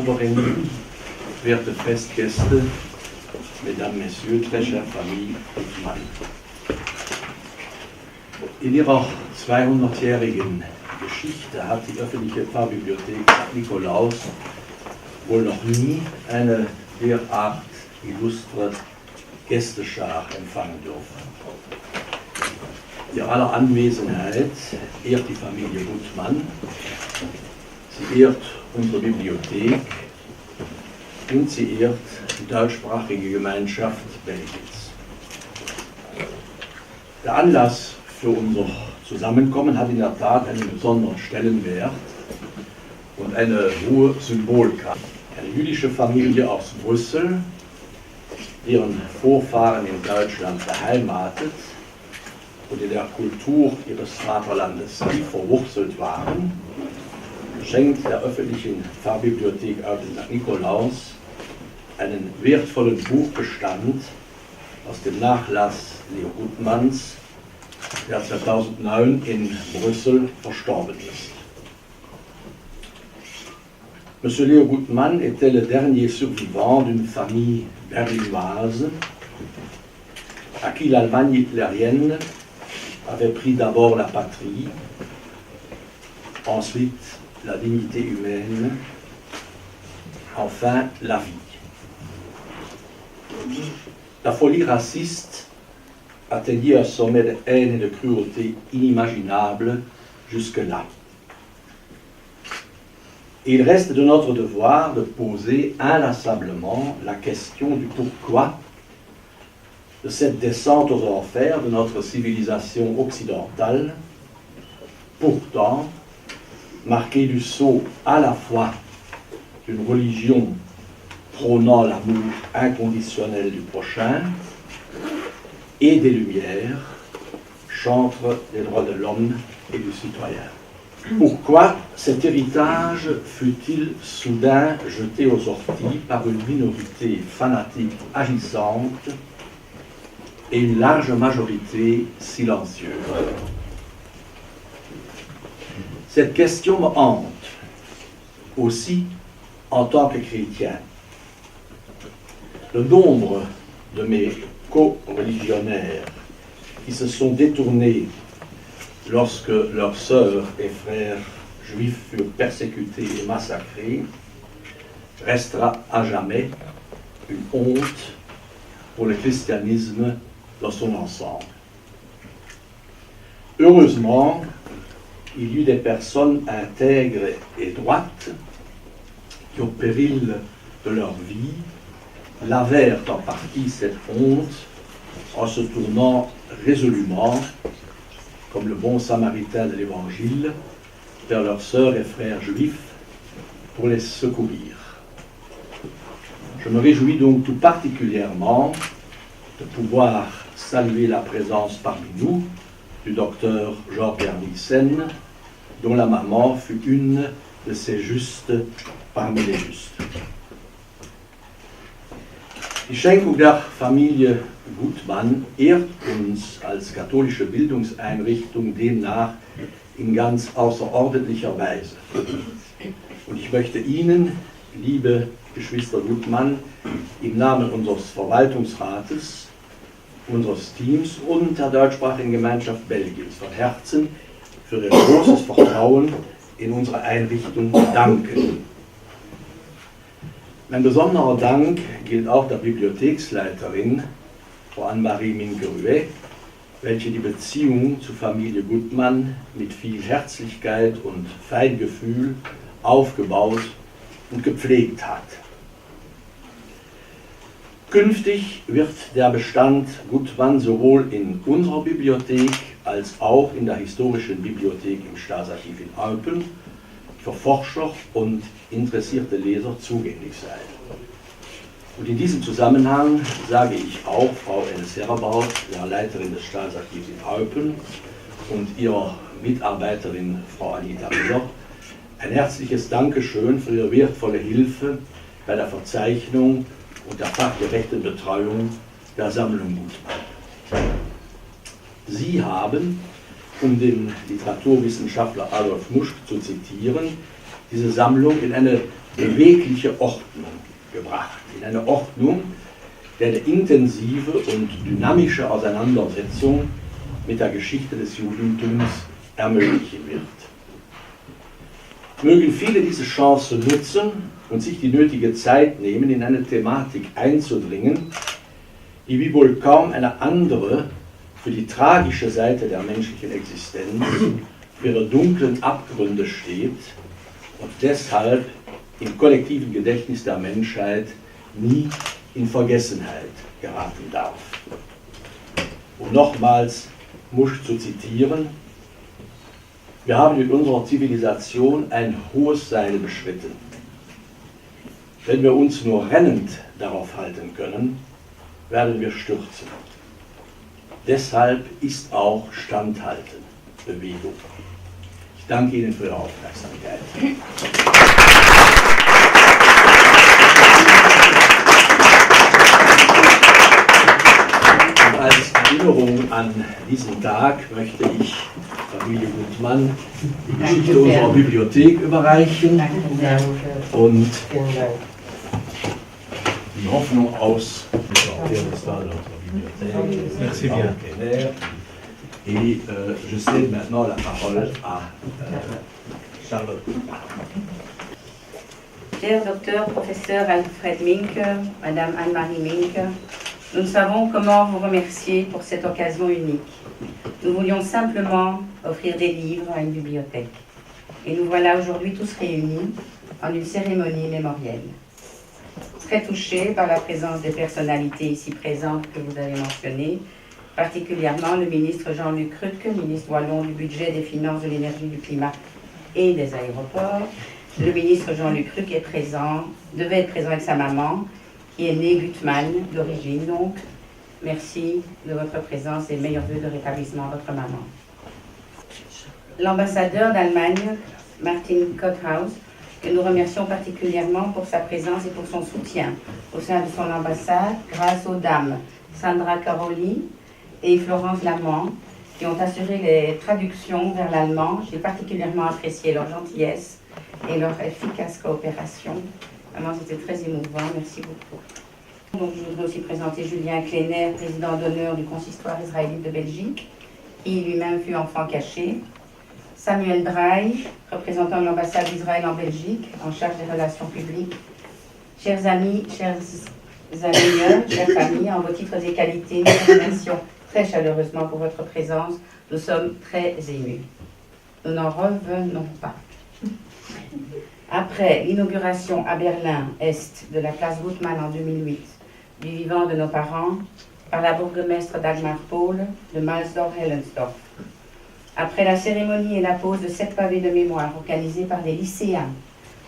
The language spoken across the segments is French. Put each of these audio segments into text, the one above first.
Oberin, werte Festgäste, Mesdames, Messieurs, très chère famille Gutmann. In ihrer 200-jährigen Geschichte hat die öffentliche Pfarrbibliothek St. Nikolaus wohl noch nie eine derart illustre Gästeschar empfangen dürfen. Ihr aller Anwesenheit ehrt die Familie Gutmann, sie ehrt unsere Bibliothek und sie ehrt die deutschsprachige Gemeinschaft Belgiens. Der Anlass für unser Zusammenkommen hat in der Tat einen besonderen Stellenwert und eine hohe Symbolkraft. Eine jüdische Familie aus Brüssel, deren Vorfahren in Deutschland beheimatet und in der Kultur ihres Vaterlandes tief verwurzelt waren, schenkt der öffentlichen Pfarrbibliothek St. Nikolaus einen wertvollen Buchbestand aus dem Nachlass Leo Gutmanns, der 2009 in Brüssel verstorben ist. Monsieur Leo Gutmann était le dernier survivant d'une famille berlinoise à qui l'Allemagne hitlérienne avait pris d'abord la patrie, ensuite la dignité humaine, enfin la vie. La folie raciste atteignit un sommet de haine et de cruauté inimaginable jusque-là. Et il reste de notre devoir de poser inlassablement la question du pourquoi de cette descente aux enfers de notre civilisation occidentale, pourtant marquée du sceau à la fois d'une religion prônant l'amour inconditionnel du prochain et des Lumières, chantre des droits de l'homme et du citoyen. Pourquoi cet héritage fut-il soudain jeté aux orties par une minorité fanatique agissante et une large majorité silencieuse? Cette question me hante aussi en tant que chrétien. Le nombre de mes co-religionnaires qui se sont détournés lorsque leurs sœurs et frères juifs furent persécutés et massacrés restera à jamais une honte pour le christianisme dans son ensemble. Heureusement, il y eut des personnes intègres et droites qui, au péril de leur vie, lavèrent en partie cette honte en se tournant résolument, comme le bon samaritain de l'Évangile, vers leurs sœurs et frères juifs pour les secourir. Je me réjouis donc tout particulièrement de pouvoir saluer la présence parmi nous du docteur Jean-Pierre Nielsen, dont la maman fut une de ces justes parmi les justes. Die Schenkung der Familie Gutmann ehrt uns als katholische Bildungseinrichtung demnach in ganz außerordentlicher Weise. Und ich möchte Ihnen, liebe Geschwister Gutmann, im Namen unseres Verwaltungsrates, unseres Teams und der deutschsprachigen Gemeinschaft Belgiens von Herzen für Ihr großes Vertrauen in unsere Einrichtung danken. Ein besonderer Dank gilt auch der Bibliotheksleiterin, Frau Anne-Marie Minke-Ruet, welche die Beziehung zur Familie Gutmann mit viel Herzlichkeit und Feingefühl aufgebaut und gepflegt hat. Künftig wird der Bestand Gutmann sowohl in unserer Bibliothek als auch in der historischen Bibliothek im Staatsarchiv in Eupen für Forscher und interessierte Leser zugänglich sein. Und in diesem Zusammenhang sage ich auch Frau Else Serbaut, der Leiterin des Staatsarchivs in Eupen, und ihrer Mitarbeiterin Frau Anita Miller ein herzliches Dankeschön für ihre wertvolle Hilfe bei der Verzeichnung und der fachgerechten Betreuung der Sammlung Gutmann. Sie haben, um den Literaturwissenschaftler Adolf Muschk zu zitieren, diese Sammlung in eine bewegliche Ordnung gebracht. In eine Ordnung, der eine intensive und dynamische Auseinandersetzung mit der Geschichte des Judentums ermöglichen wird. Mögen viele diese Chance nutzen und sich die nötige Zeit nehmen, in eine Thematik einzudringen, die wie wohl kaum eine andere für die tragische Seite der menschlichen Existenz, für ihre dunklen Abgründe steht und deshalb im kollektiven Gedächtnis der Menschheit nie in Vergessenheit geraten darf. Um nochmals Musch zu zitieren: Wir haben mit unserer Zivilisation ein hohes Seil beschritten. Wenn wir uns nur rennend darauf halten können, werden wir stürzen. Deshalb ist auch Standhalten Bewegung. Ich danke Ihnen für Ihre Aufmerksamkeit. Und als Erinnerung an diesen Tag möchte ich Familie Gutmann die Geschichte unserer Bibliothek überreichen und die Hoffnung aus Merci bien. Et je cède maintenant la parole à Charlotte. Cher docteur, professeur Alfred Minck, Madame Anne-Marie Minck, nous ne savons comment vous remercier pour cette occasion unique. Nous voulions simplement offrir des livres à une bibliothèque. Et nous voilà aujourd'hui tous réunis en une cérémonie mémorielle. Très touchés par la présence des personnalités ici présentes que vous avez mentionnées, particulièrement le ministre Jean-Luc Rucke, ministre wallon du budget, des finances, de l'énergie, du climat et des aéroports. Le ministre Jean-Luc Rucke est présent, devait être présent avec sa maman, qui est née Gutmann d'origine. Donc, merci de votre présence et meilleurs vœux de rétablissement à votre maman. L'ambassadeur d'Allemagne, Martin Kotthaus, que nous remercions particulièrement pour sa présence et pour son soutien au sein de son ambassade, grâce aux dames Sandra Caroli et Florence Lamont, qui ont assuré les traductions vers l'allemand. J'ai particulièrement apprécié leur gentillesse et leur efficace coopération. Vraiment, c'était très émouvant. Merci beaucoup. Donc, je voudrais aussi présenter Julien Kleiner, président d'honneur du consistoire israélite de Belgique, qui lui-même fut enfant caché. Samuel Drey, représentant de l'ambassade d'Israël en Belgique, en charge des relations publiques. Chers amis, chères familles, en vos titres et qualités, nous vous remercions très chaleureusement pour votre présence. Nous sommes très émus. Nous n'en revenons pas. Après l'inauguration à Berlin-Est de la place Gutmann en 2008, du vivant de nos parents, par la bourgmestre Dagmar Paul de Malsdorf-Hellensdorf, après la cérémonie et la pose de 7 pavés de mémoire organisés par des lycéens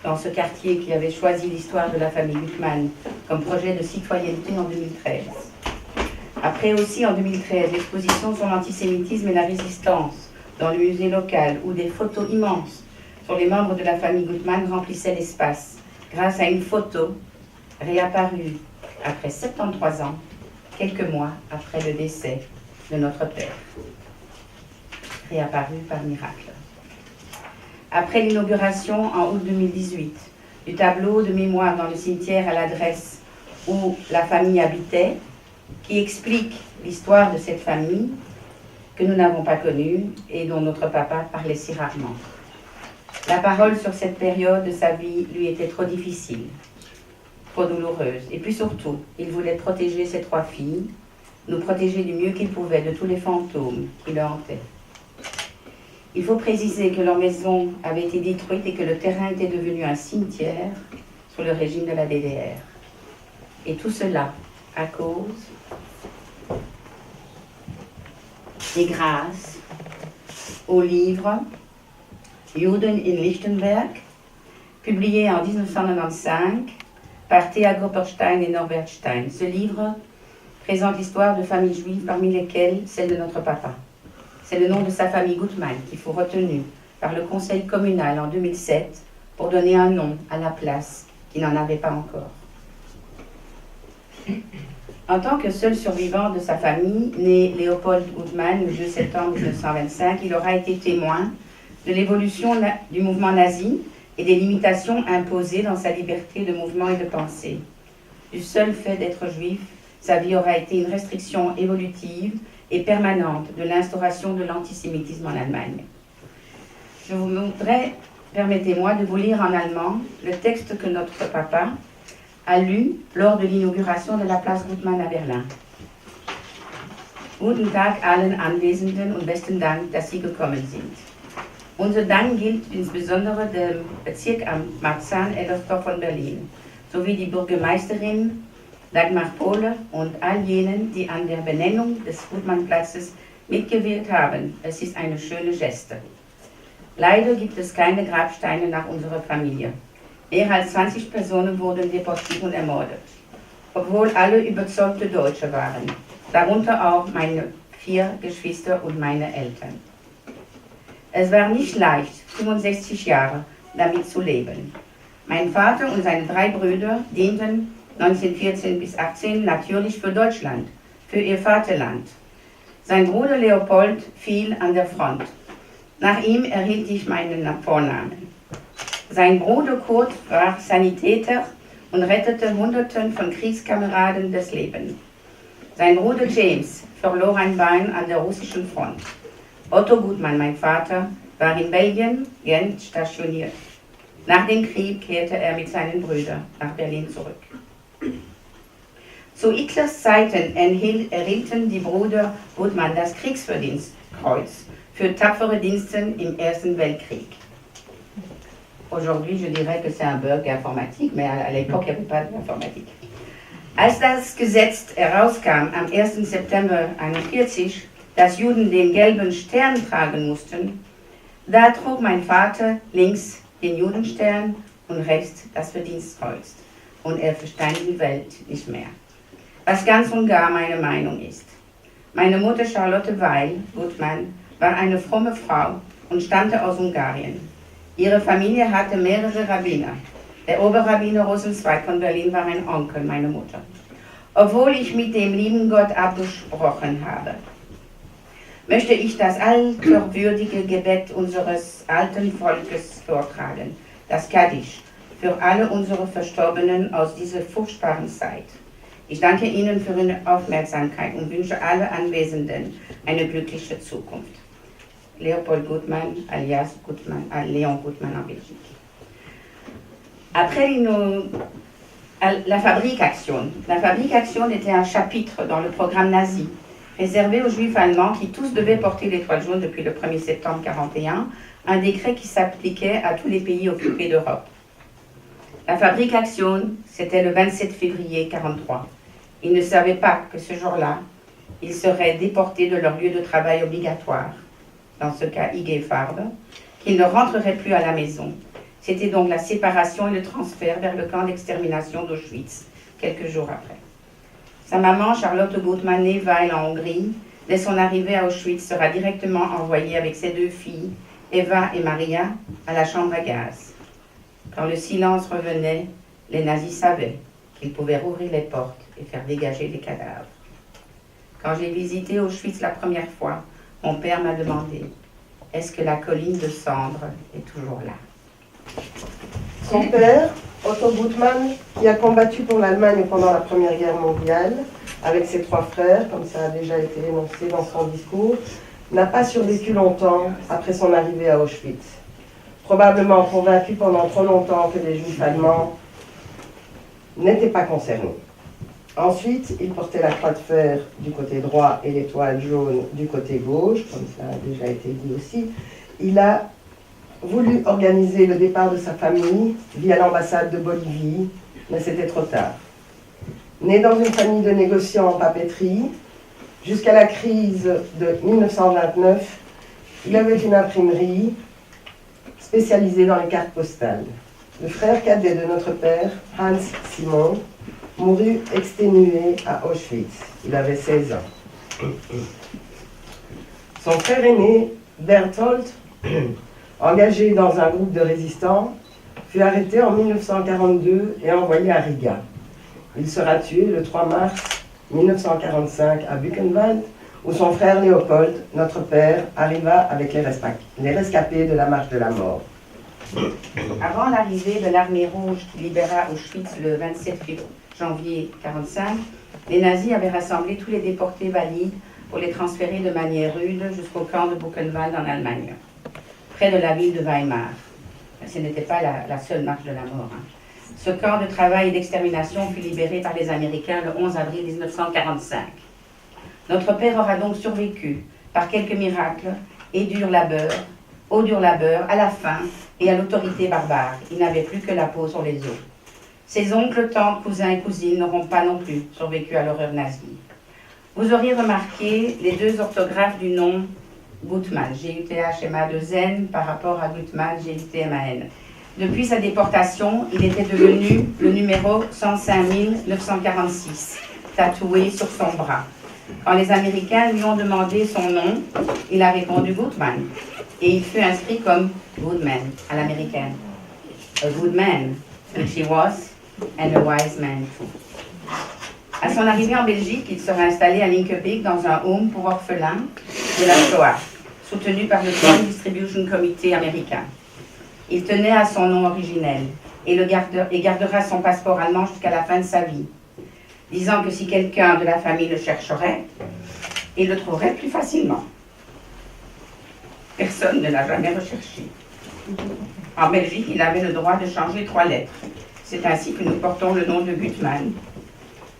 dans ce quartier qui avait choisi l'histoire de la famille Gutmann comme projet de citoyenneté en 2013. Après aussi en 2013 l'exposition sur l'antisémitisme et la résistance dans le musée local où des photos immenses sur les membres de la famille Gutmann remplissaient l'espace grâce à une photo réapparue après 73 ans, quelques mois après le décès de notre père. Réapparu par miracle. Après l'inauguration en août 2018 du tableau de mémoire dans le cimetière à l'adresse où la famille habitait, qui explique l'histoire de cette famille que nous n'avons pas connue et dont notre papa parlait si rarement. La parole sur cette période de sa vie lui était trop difficile, trop douloureuse. Et puis surtout, il voulait protéger ses 3 filles, nous protéger du mieux qu'il pouvait de tous les fantômes qui le hantaient. Il faut préciser que leur maison avait été détruite et que le terrain était devenu un cimetière sous le régime de la DDR. Et tout cela à cause et grâce au livre Juden in Lichtenberg, publié en 1995 par Thea Gopperstein et Norbert Stein. Ce livre présente l'histoire de familles juives, parmi lesquelles celle de notre papa. C'est le nom de sa famille Gutmann qu'il faut retenu par le conseil communal en 2007 pour donner un nom à la place qui n'en avait pas encore. En tant que seul survivant de sa famille, né Léopold Gutmann le 2 septembre 1925, il aura été témoin de l'évolution du mouvement nazi et des limitations imposées dans sa liberté de mouvement et de pensée. Du seul fait d'être juif, sa vie aura été une restriction évolutive et permanente de l'instauration de l'antisémitisme en Allemagne. Je vous voudrais, permettez-moi de vous lire en allemand le texte que notre papa a lu lors de l'inauguration de la place Gutmann à Berlin. Guten Tag allen Anwesenden und besten Dank, dass Sie gekommen sind. Unser Dank gilt insbesondere dem Bezirksamt Marzahn-Ellersdorf von Berlin, sowie die Bürgermeisterin Dagmar Pohle und all jenen, die an der Benennung des Gutmannplatzes mitgewirkt haben. Es ist eine schöne Geste. Leider gibt es keine Grabsteine nach unserer Familie. Mehr als 20 Personen wurden deportiert und ermordet, obwohl alle überzeugte Deutsche waren, darunter auch meine 4 Geschwister und meine Eltern. Es war nicht leicht, 65 Jahre damit zu leben. Mein Vater und seine 3 Brüder dienten 1914 bis 18 natürlich für Deutschland, für ihr Vaterland. Sein Bruder Leopold fiel an der Front. Nach ihm erhielt ich meinen Vornamen. Sein Bruder Kurt war Sanitäter und rettete Hunderten von Kriegskameraden das Leben. Sein Bruder James verlor ein Bein an der russischen Front. Otto Gutmann, mein Vater, war in Belgien, Gent, stationiert. Nach dem Krieg kehrte er mit seinen Brüdern nach Berlin zurück. Zu Hitlers Zeiten erhielten die Brüder Gutmann das Kriegsverdienstkreuz für tapfere Dienste im Ersten Weltkrieg. Aujourd'hui, je dirais que c'est un bug informatique, mais à l'époque, il n'y avait pas d'informatique. Als das Gesetz herauskam am 1. September 1941, dass Juden den gelben Stern tragen mussten, da trug mein Vater links den Judenstern und rechts das Verdienstkreuz. Und er verstand die Welt nicht mehr. Was ganz und gar meine Meinung ist. Meine Mutter Charlotte Weil Gutmann war eine fromme Frau und stammte aus Ungarn. Ihre Familie hatte mehrere Rabbiner. Der Oberrabbiner Rosenzweig von Berlin war ein Onkel meiner Mutter. Obwohl ich mit dem lieben Gott abgesprochen habe, möchte ich das alterwürdige Gebet unseres alten Volkes vortragen, das Kaddisch, für alle unsere Verstorbenen aus dieser furchtbaren Zeit. Ich danke Ihnen für Ihre Aufmerksamkeit und wünsche alle Anwesenden eine glückliche Zukunft. Leopold Gutmann, alias Gutmann, Léon Gutmann en Belgique. Après la fabrication. La fabrication était un chapitre dans le programme nazi, réservé aux juifs allemands qui tous devaient porter l'étoile jaune depuis le 1er septembre 1941, un décret qui s'appliquait à tous les pays occupés d'Europe. La fabrication, c'était le 27 février 1943. Ils ne savaient pas que ce jour-là, ils seraient déportés de leur lieu de travail obligatoire, dans ce cas IG Farbe, qu'ils ne rentreraient plus à la maison. C'était donc la séparation et le transfert vers le camp d'extermination d'Auschwitz, quelques jours après. Sa maman, Charlotte Gutmann, née Weil en Hongrie, dès son arrivée à Auschwitz, sera directement envoyée avec ses 2 filles, Eva et Maria, à la chambre à gaz. Quand le silence revenait, les nazis savaient qu'ils pouvaient rouvrir les portes et faire dégager les cadavres. Quand j'ai visité Auschwitz la première fois, mon père m'a demandé « Est-ce que la colline de cendres est toujours là ?» Son père, Otto Gutmann, qui a combattu pour l'Allemagne pendant la Première Guerre mondiale, avec ses 3 frères, comme ça a déjà été énoncé dans son discours, n'a pas survécu longtemps après son arrivée à Auschwitz. Probablement convaincu pendant trop longtemps que les Juifs allemands n'étaient pas concernés. Ensuite, il portait la croix de fer du côté droit et l'étoile jaune du côté gauche, comme ça a déjà été dit aussi. Il a voulu organiser le départ de sa famille via l'ambassade de Bolivie, mais c'était trop tard. Né dans une famille de négociants en papeterie, jusqu'à la crise de 1929, il avait une imprimerie spécialisée dans les cartes postales. Le frère cadet de notre père, Hans Simon, mourut exténué à Auschwitz. Il avait 16 ans. Son frère aîné, Berthold, engagé dans un groupe de résistants, fut arrêté en 1942 et envoyé à Riga. Il sera tué le 3 mars 1945 à Buchenwald, où son frère Léopold, notre père, arriva avec les rescapés de la marche de la mort. Avant l'arrivée de l'armée rouge qui libéra Auschwitz le 27 janvier 1945, les nazis avaient rassemblé tous les déportés valides pour les transférer de manière rude jusqu'au camp de Buchenwald en Allemagne, près de la ville de Weimar. Ce n'était pas la seule marche de la mort. Ce camp de travail et d'extermination fut libéré par les Américains le 11 avril 1945. Notre père aura donc survécu par quelques miracles et au dur labeur, à la faim et à l'autorité barbare. Il n'avait plus que la peau sur les os. Ses oncles, tantes, cousins et cousines n'auront pas non plus survécu à l'horreur nazie. Vous auriez remarqué les deux orthographes du nom Gutmann, G-U-T-H-M-A-2-N, par rapport à Gutmann, G-U-T-M-A-N. Depuis sa déportation, il était devenu le numéro 105 946, tatoué sur son bras. Quand les Américains lui ont demandé son nom, il a répondu Gutmann, et il fut inscrit comme Goodman à l'américaine. A good man, which he was, and a wise man too. À son arrivée en Belgique, il sera installé à Linkebeek dans un home pour orphelins de la Shoah, soutenu par le Joint Distribution Committee américain. Il tenait à son nom originel et gardera son passeport allemand jusqu'à la fin de sa vie, disant que si quelqu'un de la famille le chercherait, il le trouverait plus facilement. Personne ne l'a jamais recherché. En Belgique, il avait le droit de changer 3 lettres. C'est ainsi que nous portons le nom de Gutmann.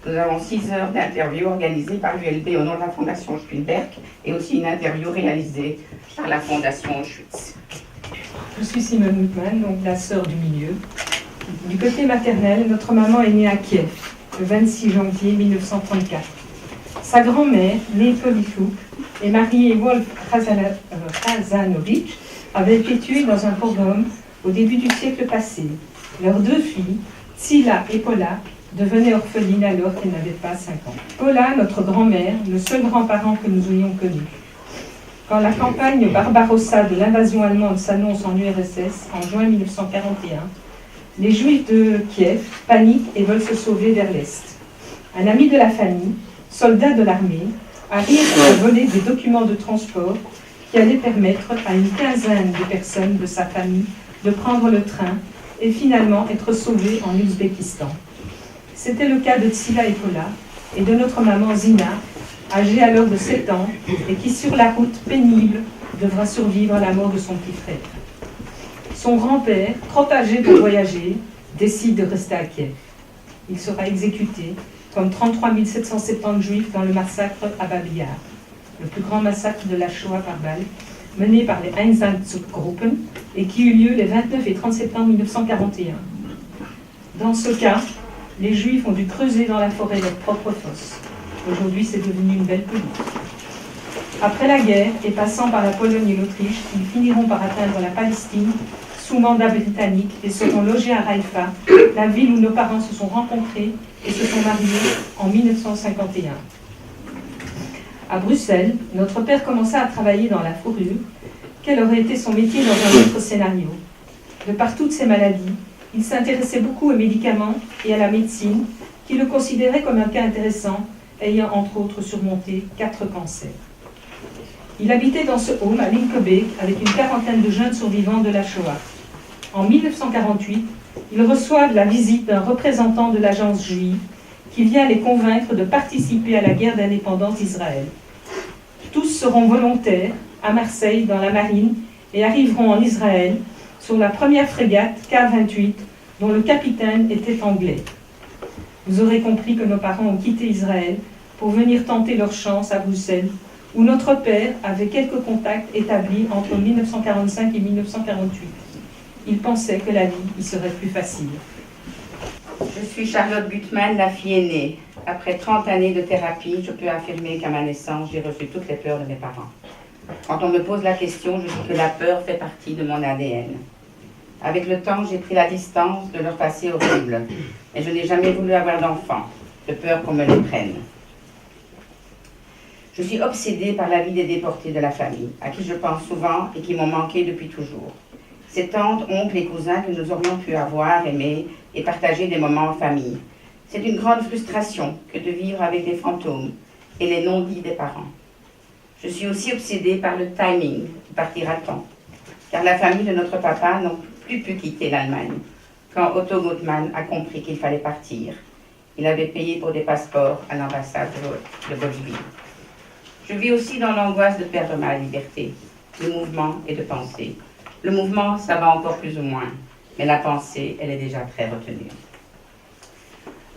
Nous avons 6 heures d'interview organisées par l'ULB au nom de la Fondation Spielberg et aussi une interview réalisée par la Fondation Auschwitz. Je suis Simone Gutmann, donc la sœur du milieu. Du côté maternel, notre maman est née à Kiev, le 26 janvier 1934. Sa grand-mère, née Polichouk, et mariée Wolf Razanovitch, avaient été tuées dans un pogrom au début du siècle passé. Leurs 2 filles, Tsila et Paula, devenaient orphelines alors qu'elles n'avaient pas 5 ans. Paula, notre grand-mère, le seul grand-parent que nous ayons connu. Quand la campagne Barbarossa de l'invasion allemande s'annonce en URSS en juin 1941, les Juifs de Kiev paniquent et veulent se sauver vers l'Est. Un ami de la famille, soldat de l'armée, arrive à voler des documents de transport qui allaient permettre à une quinzaine de personnes de sa famille de prendre le train et finalement être sauvés en Ouzbékistan. C'était le cas de Tsila et Paula et de notre maman Zina, âgée alors de 7 ans et qui, sur la route pénible, devra survivre à la mort de son petit frère. Son grand-père, trop âgé pour voyager, décide de rester à Kiev. Il sera exécuté comme 33 770 juifs dans le massacre à Babi Yar, le plus grand massacre de la Shoah par balle, mené par les Einsatzgruppen et qui eut lieu les 29 et 30 septembre 1941. Dans ce cas, les Juifs ont dû creuser dans la forêt leur propre fosse. Aujourd'hui, c'est devenu une belle police. Après la guerre, et passant par la Pologne et l'Autriche, ils finiront par atteindre la Palestine sous mandat britannique et seront logés à Haïfa, la ville où nos parents se sont rencontrés et se sont mariés en 1951. À Bruxelles, notre père commença à travailler dans la fourrure. Quel aurait été son métier dans un autre scénario? De par toutes ces maladies, il s'intéressait beaucoup aux médicaments et à la médecine, qui le considérait comme un cas intéressant, ayant entre autres surmonté 4 cancers. Il habitait dans ce home à Linkebeek avec une quarantaine de jeunes survivants de la Shoah. En 1948, ils reçoivent la visite d'un représentant de l'agence juive qui vient les convaincre de participer à la guerre d'indépendance d'Israël. Tous seront volontaires à Marseille dans la marine et arriveront en Israël sur la première frégate K-28 dont le capitaine était anglais. Vous aurez compris que nos parents ont quitté Israël pour venir tenter leur chance à Bruxelles, où notre père avait quelques contacts établis entre 1945 et 1948. Il pensait que la vie y serait plus facile. Je suis Charlotte Gutmann, la fille aînée. Après 30 années de thérapie, je peux affirmer qu'à ma naissance, j'ai reçu toutes les peurs de mes parents. Quand on me pose la question, je dis que la peur fait partie de mon ADN. Avec le temps, j'ai pris la distance de leur passé horrible. Mais je n'ai jamais voulu avoir d'enfant, de peur qu'on me les prenne. Je suis obsédée par la vie des déportés de la famille, à qui je pense souvent et qui m'ont manqué depuis toujours. Ces tantes, oncles et cousins que nous aurions pu avoir, aimer et partager des moments en famille. C'est une grande frustration que de vivre avec des fantômes et les non-dits des parents. Je suis aussi obsédée par le timing, partir à temps. Car la famille de notre papa plus pu quitter l'Allemagne quand Otto Guttmann a compris qu'il fallait partir. Il avait payé pour des passeports à l'ambassade de Bolivie. Je vis aussi dans l'angoisse de perdre ma liberté, de mouvement et de pensée. Le mouvement, ça va encore plus ou moins, mais la pensée, elle est déjà très retenue.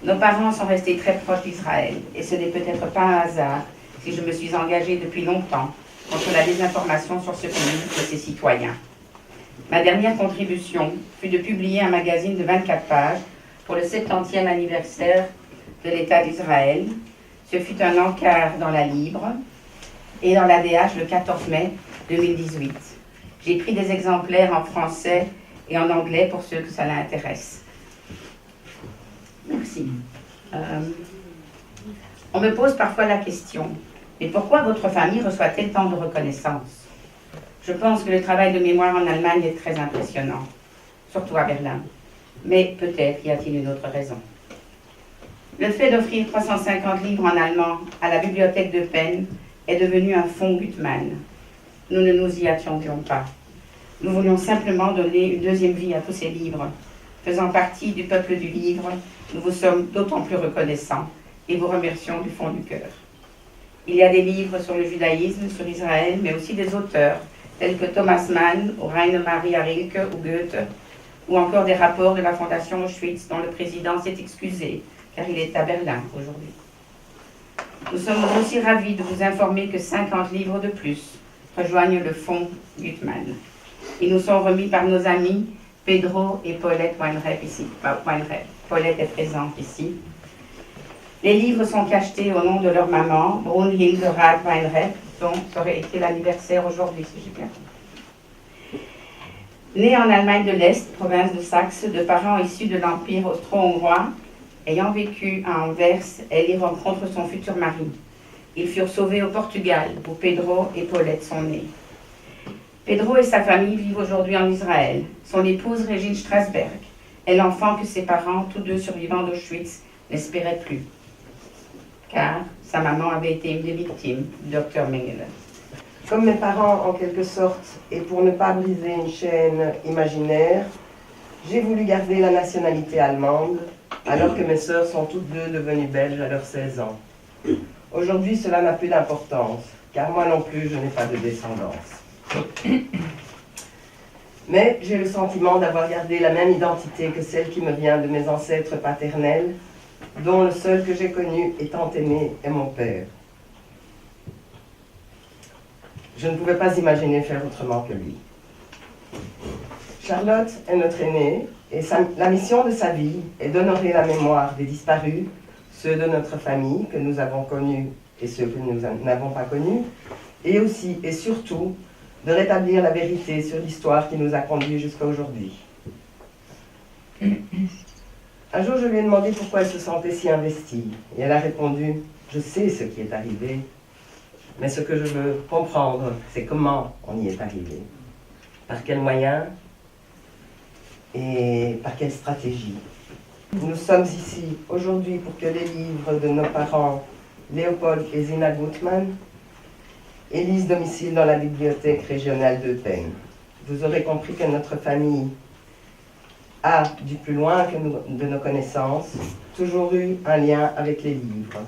Nos parents sont restés très proches d'Israël, et ce n'est peut-être pas un hasard si je me suis engagée depuis longtemps contre la désinformation sur ce pays et ses citoyens. Ma dernière contribution fut de publier un magazine de 24 pages pour le 70e anniversaire de l'État d'Israël. Ce fut un encart dans la Libre et dans l'ADH le 14 mai 2018. J'ai pris des exemplaires en français et en anglais pour ceux que ça l'intéresse. Merci. On me pose parfois la question, mais pourquoi votre famille reçoit-elle tant de reconnaissance? Je pense que le travail de mémoire en Allemagne est très impressionnant, surtout à Berlin. Mais peut-être y a-t-il une autre raison. Le fait d'offrir 350 livres en allemand à la bibliothèque de Penn est devenu un fonds Guttmann. Nous ne nous y attendions pas. Nous voulions simplement donner une deuxième vie à tous ces livres. Faisant partie du peuple du livre, nous vous sommes d'autant plus reconnaissants et vous remercions du fond du cœur. Il y a des livres sur le judaïsme, sur Israël, mais aussi des auteurs tels que Thomas Mann, ou Rainer Maria Rilke ou Goethe, ou encore des rapports de la Fondation Auschwitz dont le président s'est excusé, car il est à Berlin aujourd'hui. Nous sommes aussi ravis de vous informer que 50 livres de plus rejoignent le fonds Guttmann. Ils nous sont remis par nos amis Pedro et Paulette Weinreb ici. Paulette est présente ici. Les livres sont cachetés au nom de leur maman, Brunhilde Rath Weinreb, dont ça aurait été l'anniversaire aujourd'hui, si j'ai bien compris. Née en Allemagne de l'Est, province de Saxe, de parents issus de l'Empire austro-hongrois, ayant vécu à Anvers, elle y rencontre son futur mari. Ils furent sauvés au Portugal, où Pedro et Paulette sont nés. Pedro et sa famille vivent aujourd'hui en Israël. Son épouse, Régine Strasberg, est l'enfant que ses parents, tous deux survivants d'Auschwitz, n'espéraient plus. Car sa maman avait été une des victimes du docteur Mengele. Comme mes parents, en quelque sorte, et pour ne pas briser une chaîne imaginaire, j'ai voulu garder la nationalité allemande, alors que mes sœurs sont toutes deux devenues belges à leurs 16 ans. Aujourd'hui, cela n'a plus d'importance, car moi non plus, je n'ai pas de descendance. Mais j'ai le sentiment d'avoir gardé la même identité que celle qui me vient de mes ancêtres paternels, dont le seul que j'ai connu étant aimé est mon père. Je ne pouvais pas imaginer faire autrement que lui. Charlotte est notre aînée, et la mission de sa vie est d'honorer la mémoire des disparus, ceux de notre famille que nous avons connus et ceux que nous n'avons pas connus, et aussi et surtout de rétablir la vérité sur l'histoire qui nous a conduits jusqu'à aujourd'hui. Un jour, je lui ai demandé pourquoi elle se sentait si investie, et elle a répondu « Je sais ce qui est arrivé, mais ce que je veux comprendre, c'est comment on y est arrivé, par quels moyens et par quelle stratégie. » Nous sommes ici aujourd'hui pour que les livres de nos parents, Léopold et Zina Guttmann, élisent domicile dans la bibliothèque régionale d'Eupen. Vous aurez compris que notre famille a, du plus loin que de nos connaissances, toujours eu un lien avec les livres.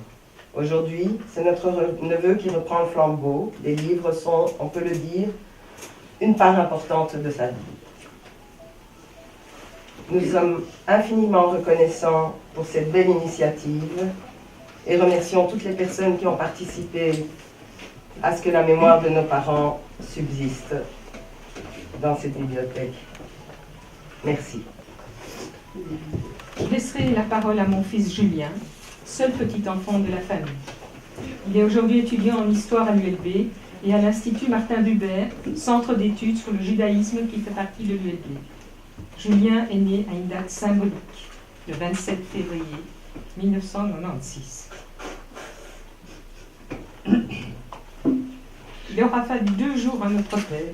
Aujourd'hui, c'est notre neveu qui reprend le flambeau. Les livres sont, on peut le dire, une part importante de sa vie. Nous sommes infiniment reconnaissants pour cette belle initiative et remercions toutes les personnes qui ont participé à ce que la mémoire de nos parents subsiste dans cette bibliothèque. Merci. Je laisserai la parole à mon fils Julien, seul petit enfant de la famille. Il est aujourd'hui étudiant en histoire à l'ULB et à l'Institut Martin Buber, centre d'études sur le judaïsme qui fait partie de l'ULB. Julien est né à une date symbolique, le 27 février 1996. Il aura fallu 2 jours à notre père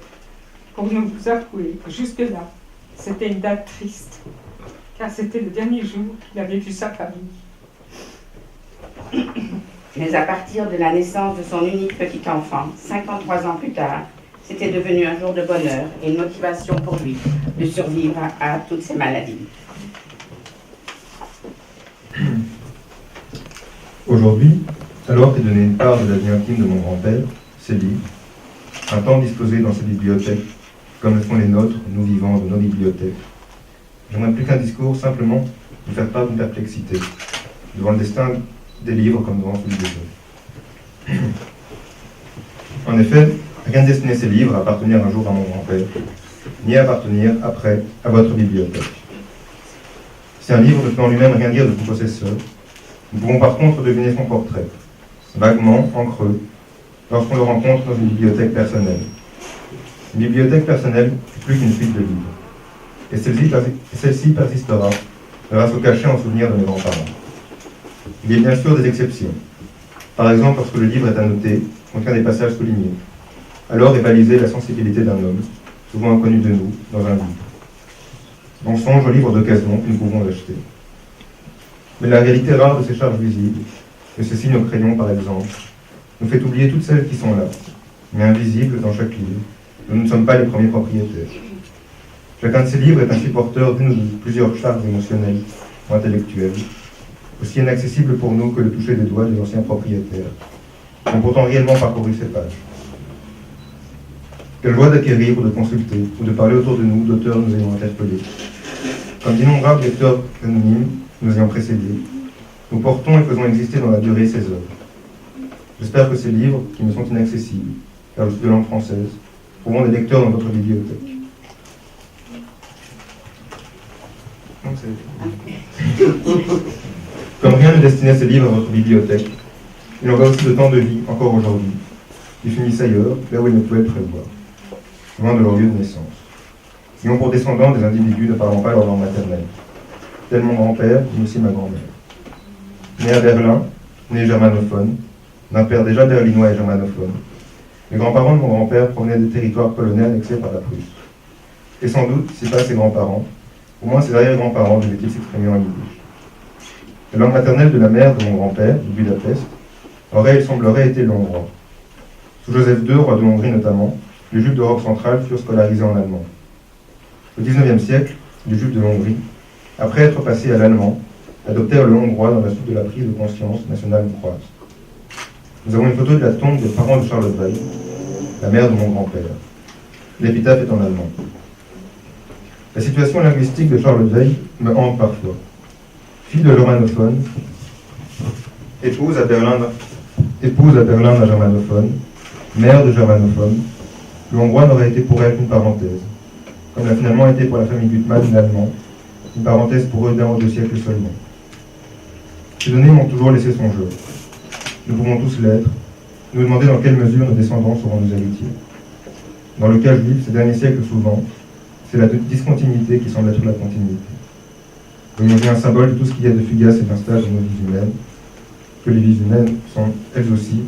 pour nous avouer que jusque-là, c'était une date triste, car c'était le dernier jour qu'il avait vu sa famille. Mais à partir de la naissance de son unique petit enfant, 53 ans plus tard, c'était devenu un jour de bonheur et une motivation pour lui de survivre à toutes ces maladies. Aujourd'hui, alors qu'est donnée une part de la vie intime de mon grand-père, ses livres, un temps disposé dans ses bibliothèques, comme le font les nôtres, nous vivants de nos bibliothèques, j'aimerais plus qu'un discours simplement de faire part d'une perplexité devant le destin des livres comme devant celui des autres. En effet, rien ne destinait ces livres à appartenir un jour à mon grand-père, ni à appartenir après à votre bibliothèque. Si un livre ne peut en lui-même rien dire de son possesseur, nous pouvons par contre deviner son portrait, vaguement, en creux, lorsqu'on le rencontre dans une bibliothèque personnelle. Une bibliothèque personnelle est plus qu'une suite de livres, et celle-ci persistera grâce au cachet en souvenir de mes grands-parents. Il y a bien sûr des exceptions. Par exemple, lorsque le livre est annoté, contient des passages soulignés. Alors est balisée la sensibilité d'un homme, souvent inconnu de nous, dans un livre. On songe aux livres d'occasion que nous pouvons acheter. Mais la réalité rare de ces charges visibles, de ces signes au crayon par exemple, nous fait oublier toutes celles qui sont là, mais invisibles dans chaque livre. Nous ne sommes pas les premiers propriétaires. Chacun de ces livres est ainsi porteur d'une ou de plusieurs charges émotionnelles ou intellectuelles, aussi inaccessibles pour nous que le toucher des doigts des anciens propriétaires, qui ont pourtant réellement parcouru ces pages. Quelle joie d'acquérir ou de consulter, ou de parler autour de nous d'auteurs nous ayant interpellés. Comme d'innombrables lecteurs anonymes nous ayant précédés, nous portons et faisons exister dans la durée ces œuvres. J'espère que ces livres, qui me sont inaccessibles, car je suis de langue française, pourront des lecteurs dans votre bibliothèque. Comme rien ne destinait ces livres à votre bibliothèque, il en va aussi de tant de vie, encore aujourd'hui, qui finissent ailleurs, là où ils ne pouvaient le prévoir, loin de leur lieu de naissance. Ils ont pour descendants des individus ne parlant pas leur langue maternelle, tel mon grand-père, mais aussi ma grand-mère. Né à Berlin, né germanophone, d'un père déjà berlinois et germanophone, les grands-parents de mon grand-père provenaient des territoires polonais annexés par la Prusse. Et sans doute, si pas ses grands-parents, au moins ses arrière-grands-parents devaient-ils s'exprimer en yiddish. La langue maternelle de la mère de mon grand-père, de Budapest, aurait, il semblerait, été le hongrois. Sous Joseph II, roi de Hongrie notamment, les Juifs d'Europe centrale furent scolarisés en allemand. Au XIXe siècle, les Juifs de Hongrie, après être passés à l'allemand, adoptèrent le hongrois dans la suite de la prise de conscience nationale hongroise. Nous avons une photo de la tombe des parents de Charlotte Weil, la mère de mon grand-père. L'épitaphe est en allemand. La situation linguistique de Charlotte Weil me hante parfois. Fille de germanophone, épouse à Berlin d'un germanophone, mère de germanophone, le hongrois n'aurait été pour elle qu'une parenthèse, comme l'a finalement été pour la famille Gutmann l'allemand, une parenthèse pour eux d'un ou deux siècles seulement. Ces données m'ont toujours laissé songeur. Nous pouvons tous l'être, nous demander dans quelle mesure nos descendants seront nos héritiers. Dans le cas juif, ces derniers siècles souvent, c'est la discontinuité qui semble être la continuité. Comme on dit un symbole de tout ce qu'il y a de fugace et d'instable dans nos vies humaines, que les vies humaines sont, elles aussi,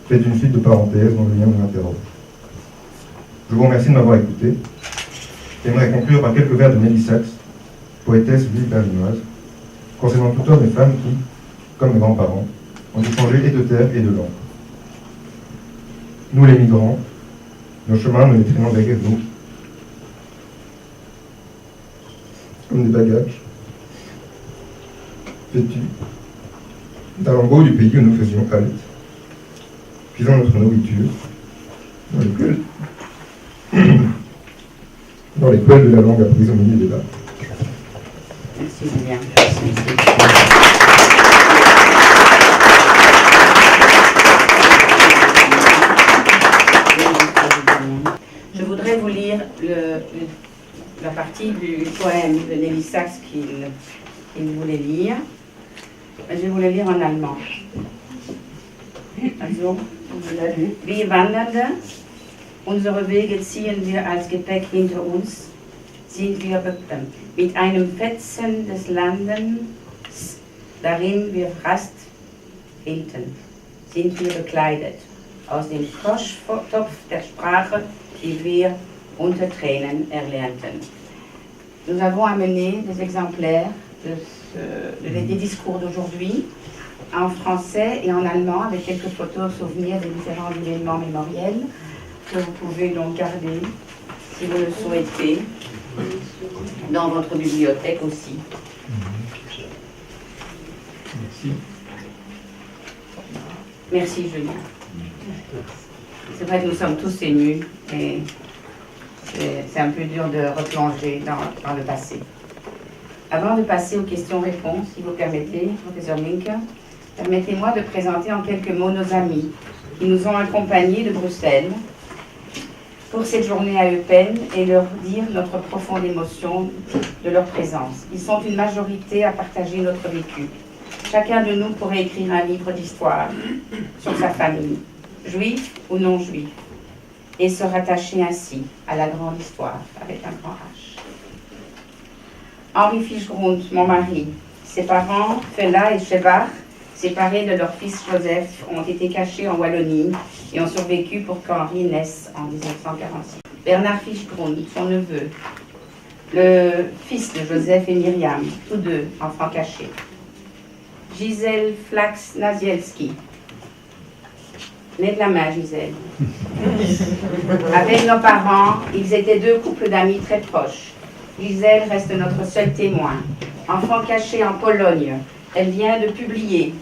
faites d'une suite de parenthèses dont le lien nous interroge. Je vous remercie de m'avoir écouté. J'aimerais conclure par quelques vers de Nelly Sachs, poétesse juive berlinoise, concernant tout homme et femme qui, comme mes grands-parents, ont dû changer et de terre et de langue. Nous les migrants, nos chemins, nous les traînons derrière nous, comme des bagages, vêtus d'un lambeau du pays où nous faisions halte, puisant notre nourriture dans les poils de la langue apprise au milieu des lacs. Merci Julien. Je voudrais vous lire la partie du poème de Nelly Sachs qu'il voulait lire. Je vais vous le lire en allemand. Also, wir Wandernde, unsere Wege ziehen wir als Gepäck hinter uns, sind wir mit einem Fetzen des Landes, darin wir Rast hielten, sind wir bekleidet, aus dem Froschtopf der Sprache, die wir unter Tränen erlernten. Nous avons amené des exemplaires des discours d'aujourd'hui en français et en allemand avec quelques photos souvenirs des différents événements mémoriels que vous pouvez donc garder si vous le souhaitez. dans votre bibliothèque aussi. Merci. Merci Julien. C'est vrai que nous sommes tous émus et c'est un peu dur de replonger dans le passé. Avant de passer aux questions-réponses, si vous permettez, professeur Minck, permettez-moi de présenter en quelques mots nos amis qui nous ont accompagnés de Bruxelles pour cette journée à Eupen et leur dire notre profonde émotion de leur présence. Ils sont une majorité à partager notre vécu. Chacun de nous pourrait écrire un livre d'histoire sur sa famille, juif ou non juif, et se rattacher ainsi à la grande histoire avec un grand H. Henri Fischgrund, mon mari, ses parents, Fela et Shevach, séparés de leur fils Joseph, ont été cachés en Wallonie et ont survécu pour qu'Henri naisse en 1946. Bernard Fischgrund, son neveu, le fils de Joseph et Myriam, tous deux enfants cachés. Gisèle Flax-Nazielski. Lève la main, Gisèle. Avec nos parents, ils étaient deux couples d'amis très proches. Gisèle reste notre seul témoin. Enfant caché en Pologne, elle vient de publier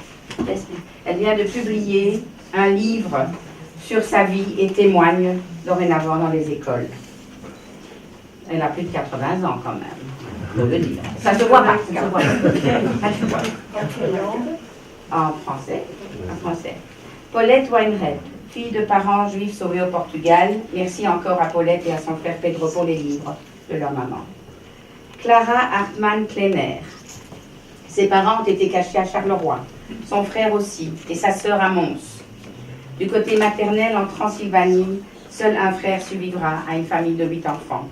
un livre sur sa vie et témoigne dorénavant dans les écoles. Elle a plus de 80 ans quand même, faut le dire. Ça ne se voit pas. Ça se voit pas. En français. En français. Paulette Weinreb, fille de parents juifs sauvés au Portugal. Merci encore à Paulette et à son frère Pedro pour les livres de leur maman. Clara Hartmann-Kleiner. Ses parents ont été cachés à Charleroi, son frère aussi, et sa sœur à Mons. Du côté maternel, en Transylvanie, seul un frère survivra à une famille de 8 enfants.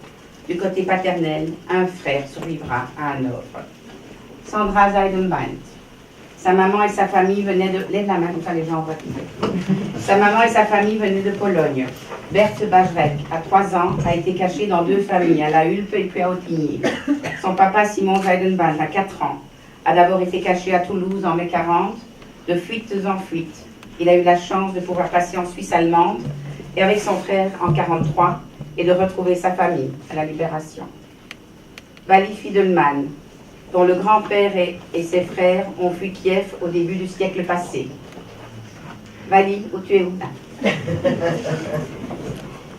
Du côté paternel, un frère survivra à Hanovre. Sandra Zeidenband. Sa maman et sa famille venaient de... Lève la main, comme ça les gens voient qui c'est. Sa maman et sa famille venaient de Pologne. Berthe Bajrek, à 3 ans, a été cachée dans 2 familles, à La Hulpe et puis à Autigny. Son papa, Simon Zeidenband, à 4 ans, a d'abord été caché à Toulouse en mai 40, de fuites en fuites. Il a eu la chance de pouvoir passer en Suisse allemande et avec son frère en 43 et de retrouver sa famille à la Libération. Vali Fidelman, dont le grand-père et ses frères ont fui Kiev au début du siècle passé. Vali, où tu es où?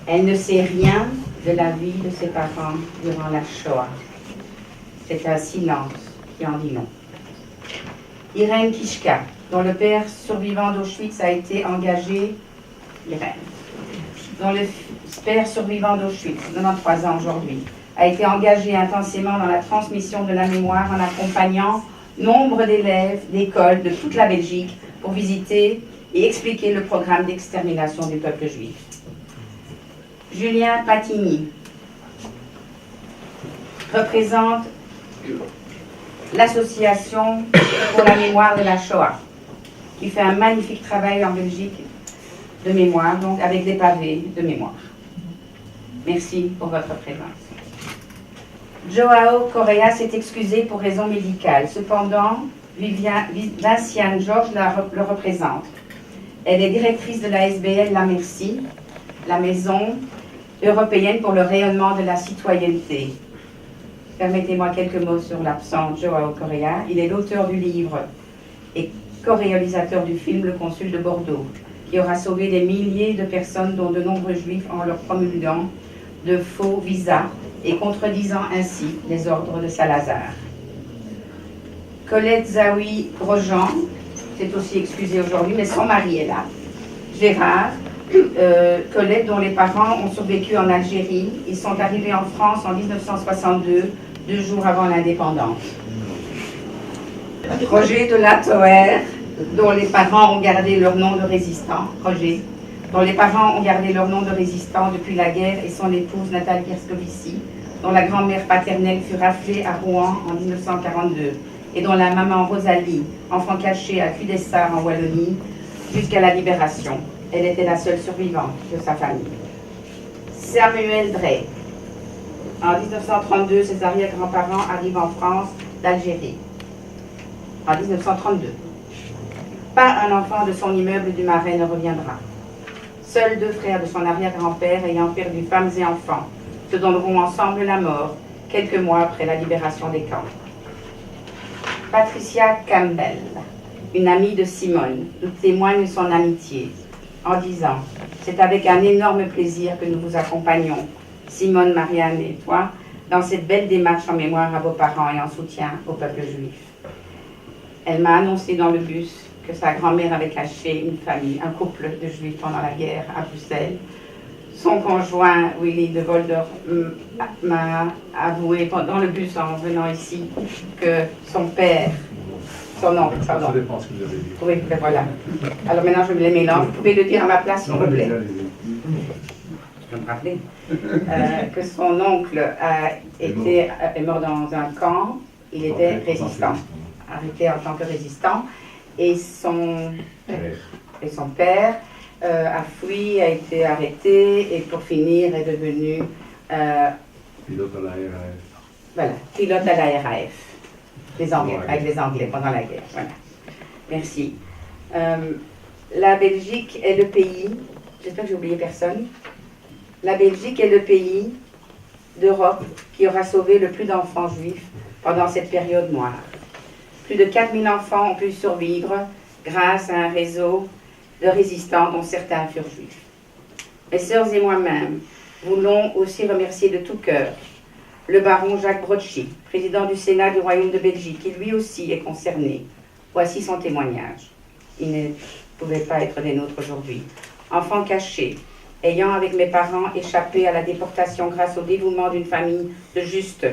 Elle ne sait rien de la vie de ses parents durant la Shoah. C'est un silence qui en dit long. Irène Kishka, dont le père survivant d'Auschwitz a été engagé... Irène. Dont le père survivant d'Auschwitz, 93 ans aujourd'hui, a été engagé intensément dans la transmission de la mémoire en accompagnant nombre d'élèves d'écoles de toute la Belgique pour visiter et expliquer le programme d'extermination du peuple juif. Julien Patigny représente l'association pour la mémoire de la Shoah, qui fait un magnifique travail en Belgique de mémoire, donc avec des pavés de mémoire. Merci pour votre présence. Joao Correa s'est excusé pour raison médicale. Cependant, Vinciane Georges le représente. Elle est directrice de la SBL La Merci, la maison européenne pour le rayonnement de la citoyenneté. Permettez-moi quelques mots sur l'absent Joao Correa. Il est l'auteur du livre et co-réalisateur du film Le Consul de Bordeaux, qui aura sauvé des milliers de personnes, dont de nombreux juifs, en leur promulguant de faux visas et contredisant ainsi les ordres de Salazar. Colette Zawi Grosjean s'est aussi excusée aujourd'hui, mais son mari est là. Gérard, Colette, dont les parents ont survécu en Algérie. Ils sont arrivés en France en 1962, 2 jours avant l'indépendance. Roger de la Toer, dont les parents ont gardé leur nom de résistant. Roger, dont les parents ont gardé leur nom de résistant depuis la guerre, et son épouse Nathalie Kerscovici, dont la grand-mère paternelle fut raflée à Rouen en 1942, et dont la maman Rosalie, enfant cachée à Cudessart en Wallonie, jusqu'à la Libération. Elle était la seule survivante de sa famille. Samuel Drey. En 1932, ses arrière-grands-parents arrivent en France d'Algérie. En 1932. Pas un enfant de son immeuble du Marais ne reviendra. Seuls 2 frères de son arrière-grand-père, ayant perdu femmes et enfants, se donneront ensemble la mort, quelques mois après la libération des camps. Patricia Campbell, une amie de Simone, nous témoigne son amitié en disant « C'est avec un énorme plaisir que nous vous accompagnons, Simone, Marianne et toi, dans cette belle démarche en mémoire à vos parents et en soutien au peuple juif. » Elle m'a annoncé dans le bus que sa grand-mère avait caché une famille, un couple de juifs pendant la guerre à Bruxelles. Son conjoint, Willy de Volder, m'a avoué dans le bus en venant ici que son père, son oncle, pardon. Ça dépend ce que vous avez dit. Oui, ben voilà. Alors maintenant je me les mélange. Vous pouvez le dire à ma place, s'il vous plaît. Je vais me rappeler. Que son oncle est mort dans un camp. Il était résistant, arrêté en tant que résistant. Et son père a fui, a été arrêté et pour finir est devenu Pilote à la RAF. voilà, pilote à la RAF. Les Anglais, avec les Anglais pendant la guerre. Voilà. Merci. La Belgique est le pays, j'espère que j'ai oublié personne, la Belgique est le pays d'Europe qui aura sauvé le plus d'enfants juifs pendant cette période noire. Plus de 4000 enfants ont pu survivre grâce à un réseau de résistants dont certains furent juifs. Mes sœurs et moi-même voulons aussi remercier de tout cœur le baron Jacques Brotchi, président du Sénat du Royaume de Belgique, qui lui aussi est concerné. Voici son témoignage. Il ne pouvait pas être des nôtres aujourd'hui. Enfant caché, ayant avec mes parents échappé à la déportation grâce au dévouement d'une famille de justes,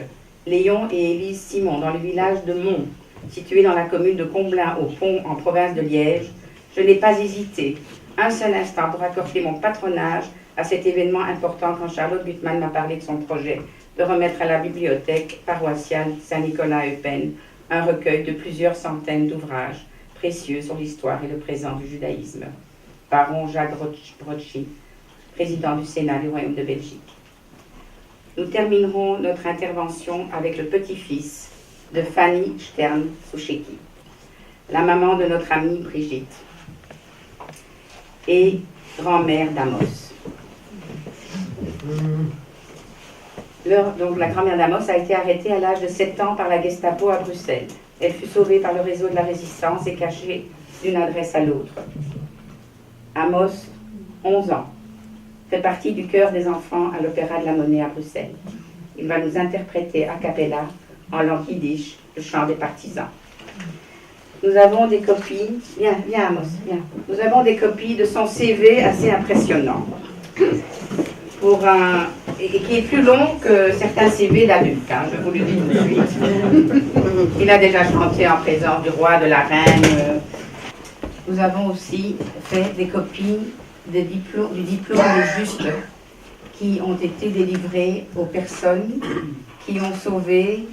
Léon et Élise Simon, dans le village de Mont, situé dans la commune de Comblain au Pont, en province de Liège, je n'ai pas hésité un seul instant pour accorder mon patronage à cet événement important quand Charlotte Gutmann m'a parlé de son projet de remettre à la bibliothèque paroissiale Saint-Nicolas-Eupen un recueil de plusieurs centaines d'ouvrages précieux sur l'histoire et le présent du judaïsme. Baron Jacques Brotchi, président du Sénat du Royaume de Belgique. Nous terminerons notre intervention avec le petit-fils de Fanny Stern-Soucheki, la maman de notre amie Brigitte et grand-mère d'Amos. Donc, la grand-mère d'Amos a été arrêtée à l'âge de 7 ans par la Gestapo à Bruxelles. Elle fut sauvée par le réseau de la résistance et cachée d'une adresse à l'autre. Amos, 11 ans, fait partie du chœur des enfants à l'Opéra de la Monnaie à Bruxelles. Il va nous interpréter a cappella, en langue yiddish, le chant des partisans. Nous avons des copies, viens Amos, viens. Nous avons des copies de son CV assez impressionnant, et qui est plus long que certains CV d'adultes, hein, je vous le dis tout de suite. Il a déjà chanté en présence du roi, de la reine. Nous avons aussi fait des copies du diplôme des justes qui ont été délivrés aux personnes qui ont sauvé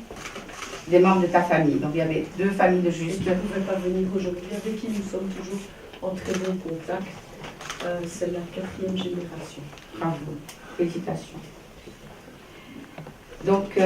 des membres de ta famille. Donc il y avait 2 familles de justes. Je ne pouvais pas venir aujourd'hui, avec qui nous sommes toujours en très bon contact. C'est la 4e génération. Bravo, félicitations. Donc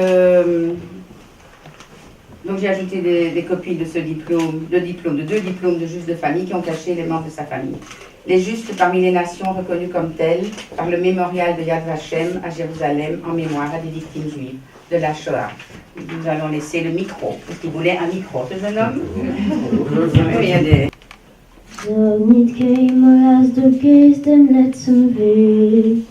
j'ai ajouté des copies de ce diplôme, de 2 diplômes de justes de famille qui ont caché les membres de sa famille. Les justes parmi les nations reconnus comme tels par le mémorial de Yad Vashem à Jérusalem en mémoire à des victimes juives de la Shoah. Nous allons laisser le micro, parce qu'il voulait un micro, ce jeune homme. Il y a des... Sag niet keimer als du gehst den letzten Weg.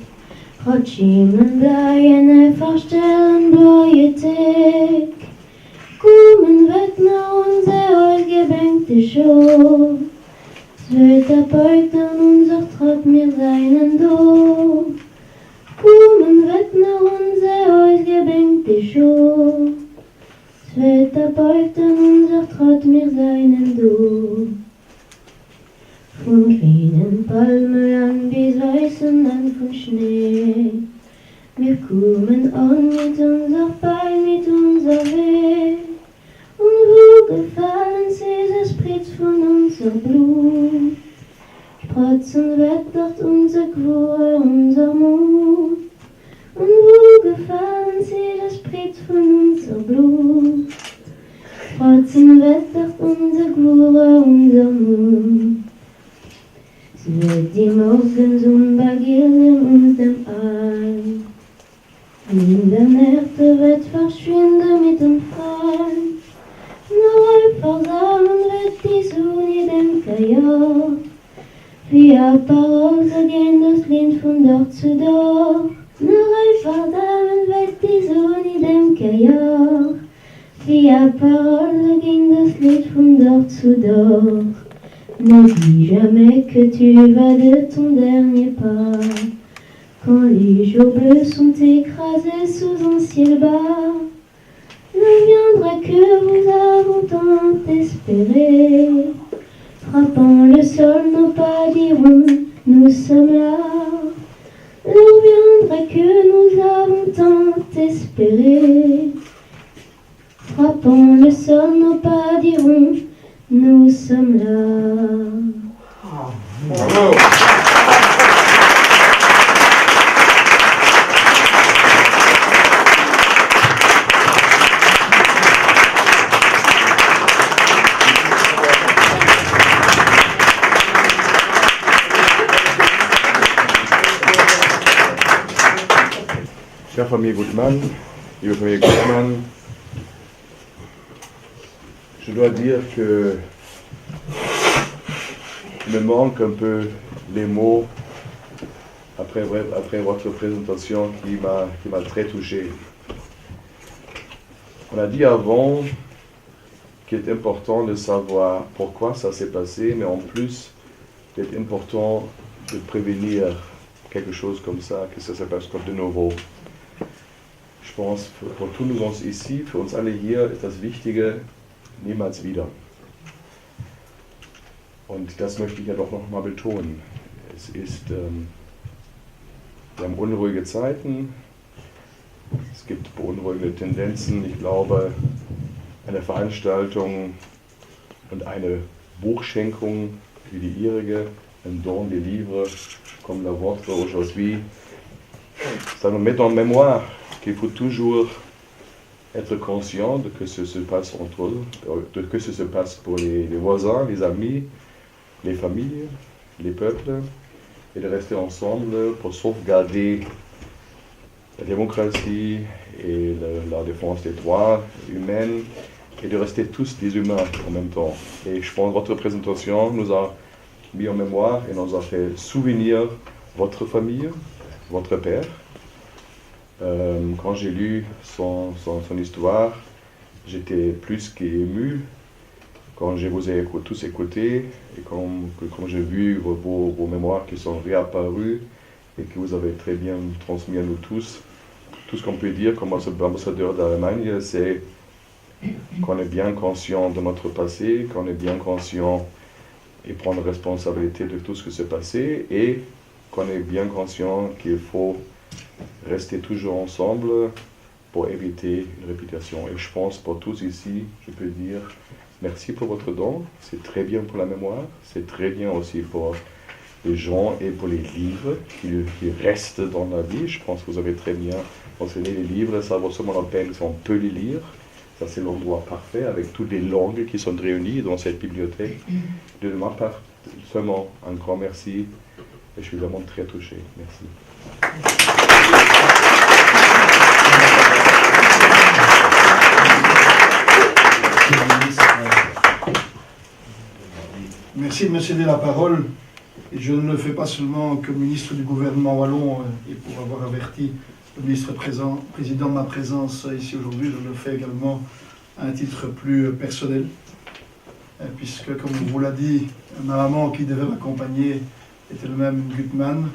Rotschiemen bleien einfach stellen bleue Teg. Kommen wird nach unser ausgebänkte Show. Zweiter beugt an unser Trott mir seinen Do. Kommen wird nach unser ausgebänkte Show. Zweiter beugt an unser Trott mir seinen Do. Von grünen Palmen bis weißen Land von Schnee. Wir kommen an mit unser Bein, mit unser Weg. Und wo gefallen sie, das spritzt von unser Blut. Sprotzen wird dort unser Quor, unser Mut. Und wo gefallen sie, das spritzt von unser Blut. Sprotzen wird dort unser Quor, unser Mut. Wird die Morgensonne begillen uns dem All. In den Nächten wird verschwinden mit dem Fall. Nur versammeln wird die Sonne in dem Kajak. Wie ein Parole, so gehen das Lied von dort zu dort. Nur versammeln wird die Sonne in dem Kajak. Wie ein Parole, so gehen das Lied von dort zu dort. Ne dis jamais que tu vas de ton dernier pas. Quand les jours bleus sont écrasés sous un ciel bas, ne viendra que nous avons tant espéré. Frappant le sol, nos pas diront, nous sommes là. Ne viendra que nous avons tant espéré. Frappant le sol, nos pas diront, nous sommes là. Bravo. Chère famille Gutmann, liebe Familie Gutmann, je dois dire que il me manque un peu les mots après votre présentation qui m'a très touché. On a dit avant qu'il est important de savoir pourquoi ça s'est passé, mais en plus, il est important de prévenir quelque chose comme ça, que ça se passe comme de nouveau. Ich pense, für uns ici, für uns alle hier, ist das Wichtige, niemals wieder. Und das möchte ich ja doch nochmal betonen. Wir haben unruhige Zeiten, es gibt beunruhigende Tendenzen. Ich glaube, eine Veranstaltung und eine Buchschenkung wie die ihrige, un don des livres comme la vôtre aujourd'hui, ça nous met en mémoire qu'il faut toujours être conscient de que ce se passe entre eux, de que ce se passe pour les voisins, les amis, les familles, les peuples, et de rester ensemble pour sauvegarder la démocratie et la défense des droits humains, et de rester tous des humains en même temps. Et je pense que votre présentation nous a mis en mémoire et nous a fait souvenir votre famille, votre père. Quand j'ai lu son histoire, j'étais plus qu'ému. Quand je vous ai tous écoutés et quand j'ai vu vos mémoires qui sont réapparues et que vous avez très bien transmis à nous tous, tout ce qu'on peut dire comme ambassadeur d'Allemagne, c'est qu'on est bien conscient de notre passé, qu'on est bien conscient et prendre responsabilité de tout ce qui s'est passé et qu'on est bien conscient qu'il faut rester toujours ensemble pour éviter une répétition. Et je pense pour tous ici, je peux dire merci pour votre don, c'est très bien pour la mémoire, c'est très bien aussi pour les gens et pour les livres qui restent dans la vie. Je pense que vous avez très bien enseigné les livres, ça vaut seulement la peine si on peut les lire. Ça c'est l'endroit parfait avec toutes les langues qui sont réunies dans cette bibliothèque. De ma part, seulement un grand merci et je suis vraiment très touché. Merci. Merci de me céder la parole. Et je ne le fais pas seulement comme ministre du gouvernement wallon et pour avoir averti le ministre président de ma présence ici aujourd'hui, je le fais également à un titre plus personnel. Puisque, comme on vous l'a dit, ma maman qui devait m'accompagner était le même Gutmann,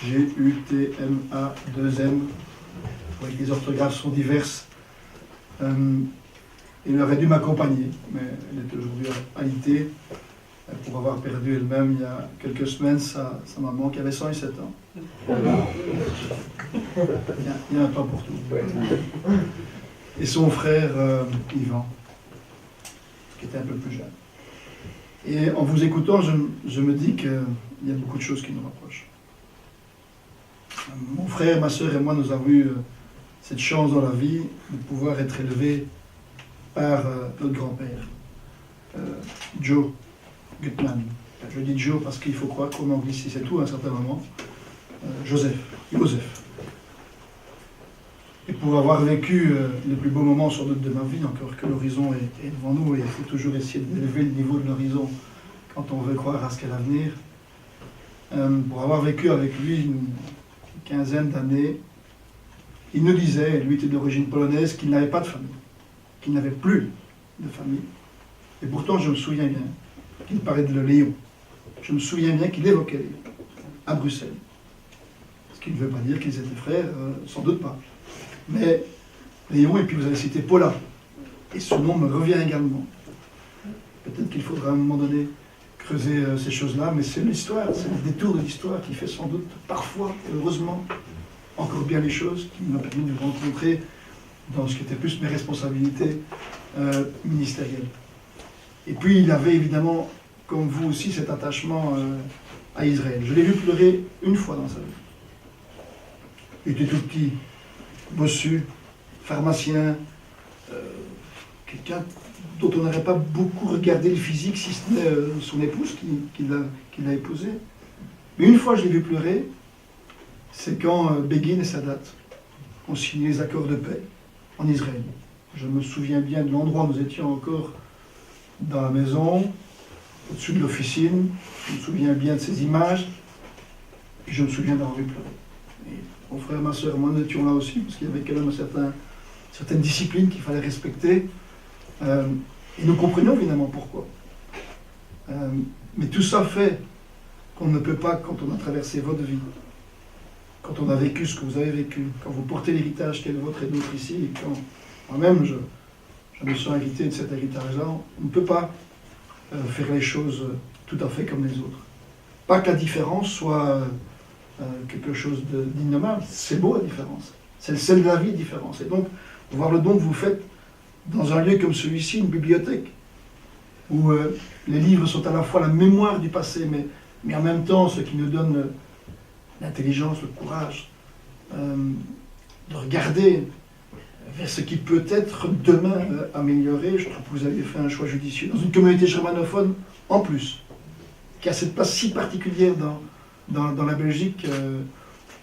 G-U-T-M-A-2-N. Les orthographes sont diverses. Elle aurait dû m'accompagner, mais elle est aujourd'hui à IT pour avoir perdu elle-même il y a quelques semaines sa maman qui avait 107 ans. Il y a un temps pour tout. Et son frère Yvan, qui était un peu plus jeune. Et en vous écoutant, je me dis qu'il y a beaucoup de choses qui nous rapprochent. Mon frère, ma soeur et moi, nous avons eu cette chance dans la vie de pouvoir être élevés par notre grand-père, Joe Gutmann. Je dis Joe parce qu'il faut croire qu'en anglicisme c'est tout à un certain moment. Joseph. et pour avoir vécu les plus beaux moments sans doute de ma vie, encore que l'horizon est devant nous, et il faut toujours essayer d'élever le niveau de l'horizon quand on veut croire à ce qu'est l'avenir. Pour avoir vécu avec lui une quinzaine d'années, il nous disait, lui était d'origine polonaise, qu'il n'avait pas de famille, qu'il n'avait plus de famille. Et pourtant, je me souviens bien qu'il parlait de Léon. Je me souviens bien qu'il évoquait Léon, à Bruxelles. Ce qui ne veut pas dire qu'ils étaient frères, sans doute pas. Mais Léon, et puis vous avez cité Paula. Et ce nom me revient également. Peut-être qu'il faudra à un moment donné creuser ces choses-là, mais c'est l'histoire, c'est le détour de l'histoire qui fait sans doute parfois, heureusement, encore bien les choses, qui m'a permis de me rencontrer dans ce qui était plus mes responsabilités ministérielles. Et puis il avait évidemment, comme vous aussi, cet attachement à Israël. Je l'ai vu pleurer une fois dans sa vie. Il était tout petit, bossu, pharmacien, quelqu'un dont on n'aurait pas beaucoup regardé le physique, si ce n'est son épouse qui l'a épousé. Mais une fois je l'ai vu pleurer, c'est quand Begin et Sadat ont signé les accords de paix en Israël. Je me souviens bien de l'endroit où nous étions encore dans la maison, au-dessus de l'officine. Je me souviens bien de ces images, et je me souviens d'avoir vu pleurer. Et mon frère, ma soeur, moi, nous étions là aussi, parce qu'il y avait quand même certaines disciplines qu'il fallait respecter. Et nous comprenions évidemment pourquoi. Mais tout ça fait qu'on ne peut pas, quand on a traversé votre vie, quand on a vécu ce que vous avez vécu, quand vous portez l'héritage qui est le vôtre et d'autres ici, et quand moi-même je me suis hérité de cet héritage-là, on ne peut pas faire les choses tout à fait comme les autres. Pas que la différence soit quelque chose d'innommable, c'est beau la différence. C'est le sel de la vie, la différence. Et donc, voir le don que vous faites dans un lieu comme celui-ci, une bibliothèque, où les livres sont à la fois la mémoire du passé, mais en même temps ce qui nous donne l'intelligence, le courage de regarder vers ce qui peut être demain amélioré. Je trouve que vous avez fait un choix judicieux dans une communauté germanophone en plus, qui a cette place si particulière dans la Belgique,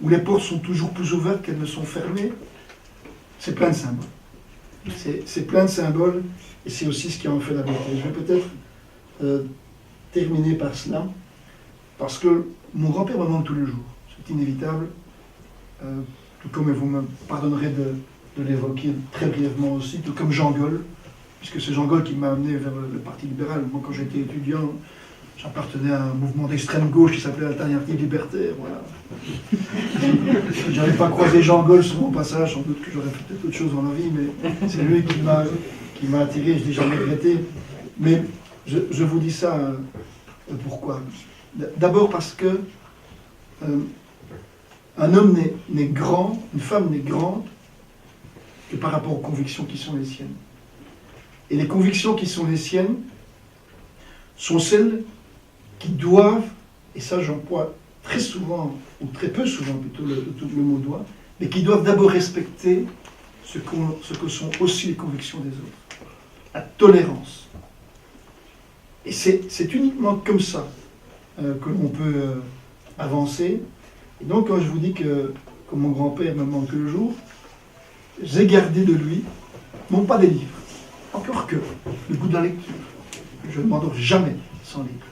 où les portes sont toujours plus ouvertes qu'elles ne sont fermées. C'est plein de symboles. C'est plein de symboles, et c'est aussi ce qui en fait la beauté. Je vais peut-être terminer par cela, parce que mon grand-père me manque tous les jours. C'est inévitable, tout comme vous me pardonnerez de l'évoquer très brièvement aussi, tout comme Jean Goll, puisque c'est Jean Goll qui m'a amené vers le Parti libéral. Moi, quand j'étais étudiant, j'appartenais à un mouvement d'extrême gauche qui s'appelait Alternative Libertaire. Voilà. Si j'avais pas croisé Jean Goll sur mon passage, sans doute que j'aurais fait peut-être autre chose dans la vie, mais c'est lui qui m'a attiré, je l'ai jamais regretté. Mais je vous dis ça, pourquoi? D'abord parce que un homme n'est grand, une femme n'est grande que par rapport aux convictions qui sont les siennes. Et les convictions qui sont les siennes sont celles qui doivent, et ça j'emploie très souvent, ou très peu souvent plutôt le mot doit, mais qui doivent d'abord respecter ce que sont aussi les convictions des autres. La tolérance. Et c'est uniquement comme ça que l'on peut avancer. Et donc quand je vous dis que mon grand-père me manque le jour, j'ai gardé de lui, non pas des livres, encore que le goût de la lecture. Je ne m'endors jamais sans livre.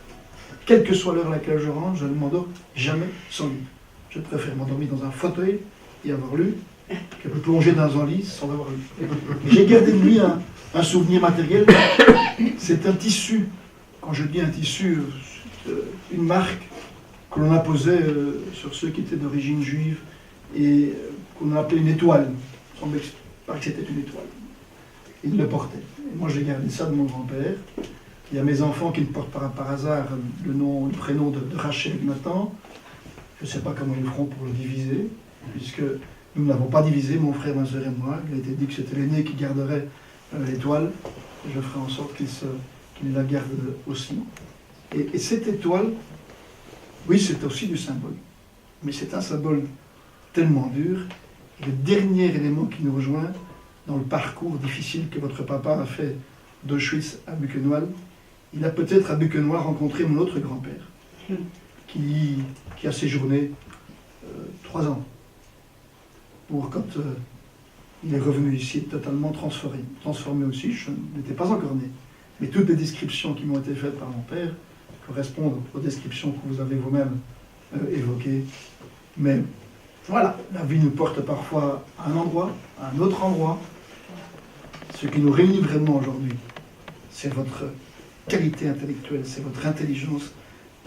Quelle que soit l'heure à laquelle je rentre, je ne m'endors jamais sans livre. Je préfère m'endormir dans un fauteuil et avoir lu que me plonger dans un lit sans avoir lu. J'ai gardé de lui un souvenir matériel. C'est un tissu. Quand je dis un tissu, une marque que l'on apposait sur ceux qui étaient d'origine juive et qu'on appelait une étoile. Il semblait pas que c'était une étoile. Il le portait. Et moi, j'ai gardé ça de mon grand-père. Il y a mes enfants qui ne portent par hasard le prénom de Rachel et Nathan. Je ne sais pas comment ils feront pour le diviser, puisque nous ne l'avons pas divisé, mon frère, ma soeur et moi. Il a été dit que c'était l'aîné qui garderait l'étoile. Et je ferai en sorte qu'il la garde aussi. Et cette étoile, oui, c'est aussi du symbole. Mais c'est un symbole tellement dur. Et le dernier élément qui nous rejoint dans le parcours difficile que votre papa a fait d'Auschwitz à Buchenwald, il a peut-être à Buchenwald rencontré mon autre grand-père, qui a séjourné 3 ans. Pour quand il est revenu ici totalement transformé aussi. Je n'étais pas encore né. Mais toutes les descriptions qui m'ont été faites par mon père correspondent aux descriptions que vous avez vous-même évoquées. Mais voilà, la vie nous porte parfois à un endroit, à un autre endroit. Ce qui nous réunit vraiment aujourd'hui, c'est votre qualité intellectuelle, c'est votre intelligence,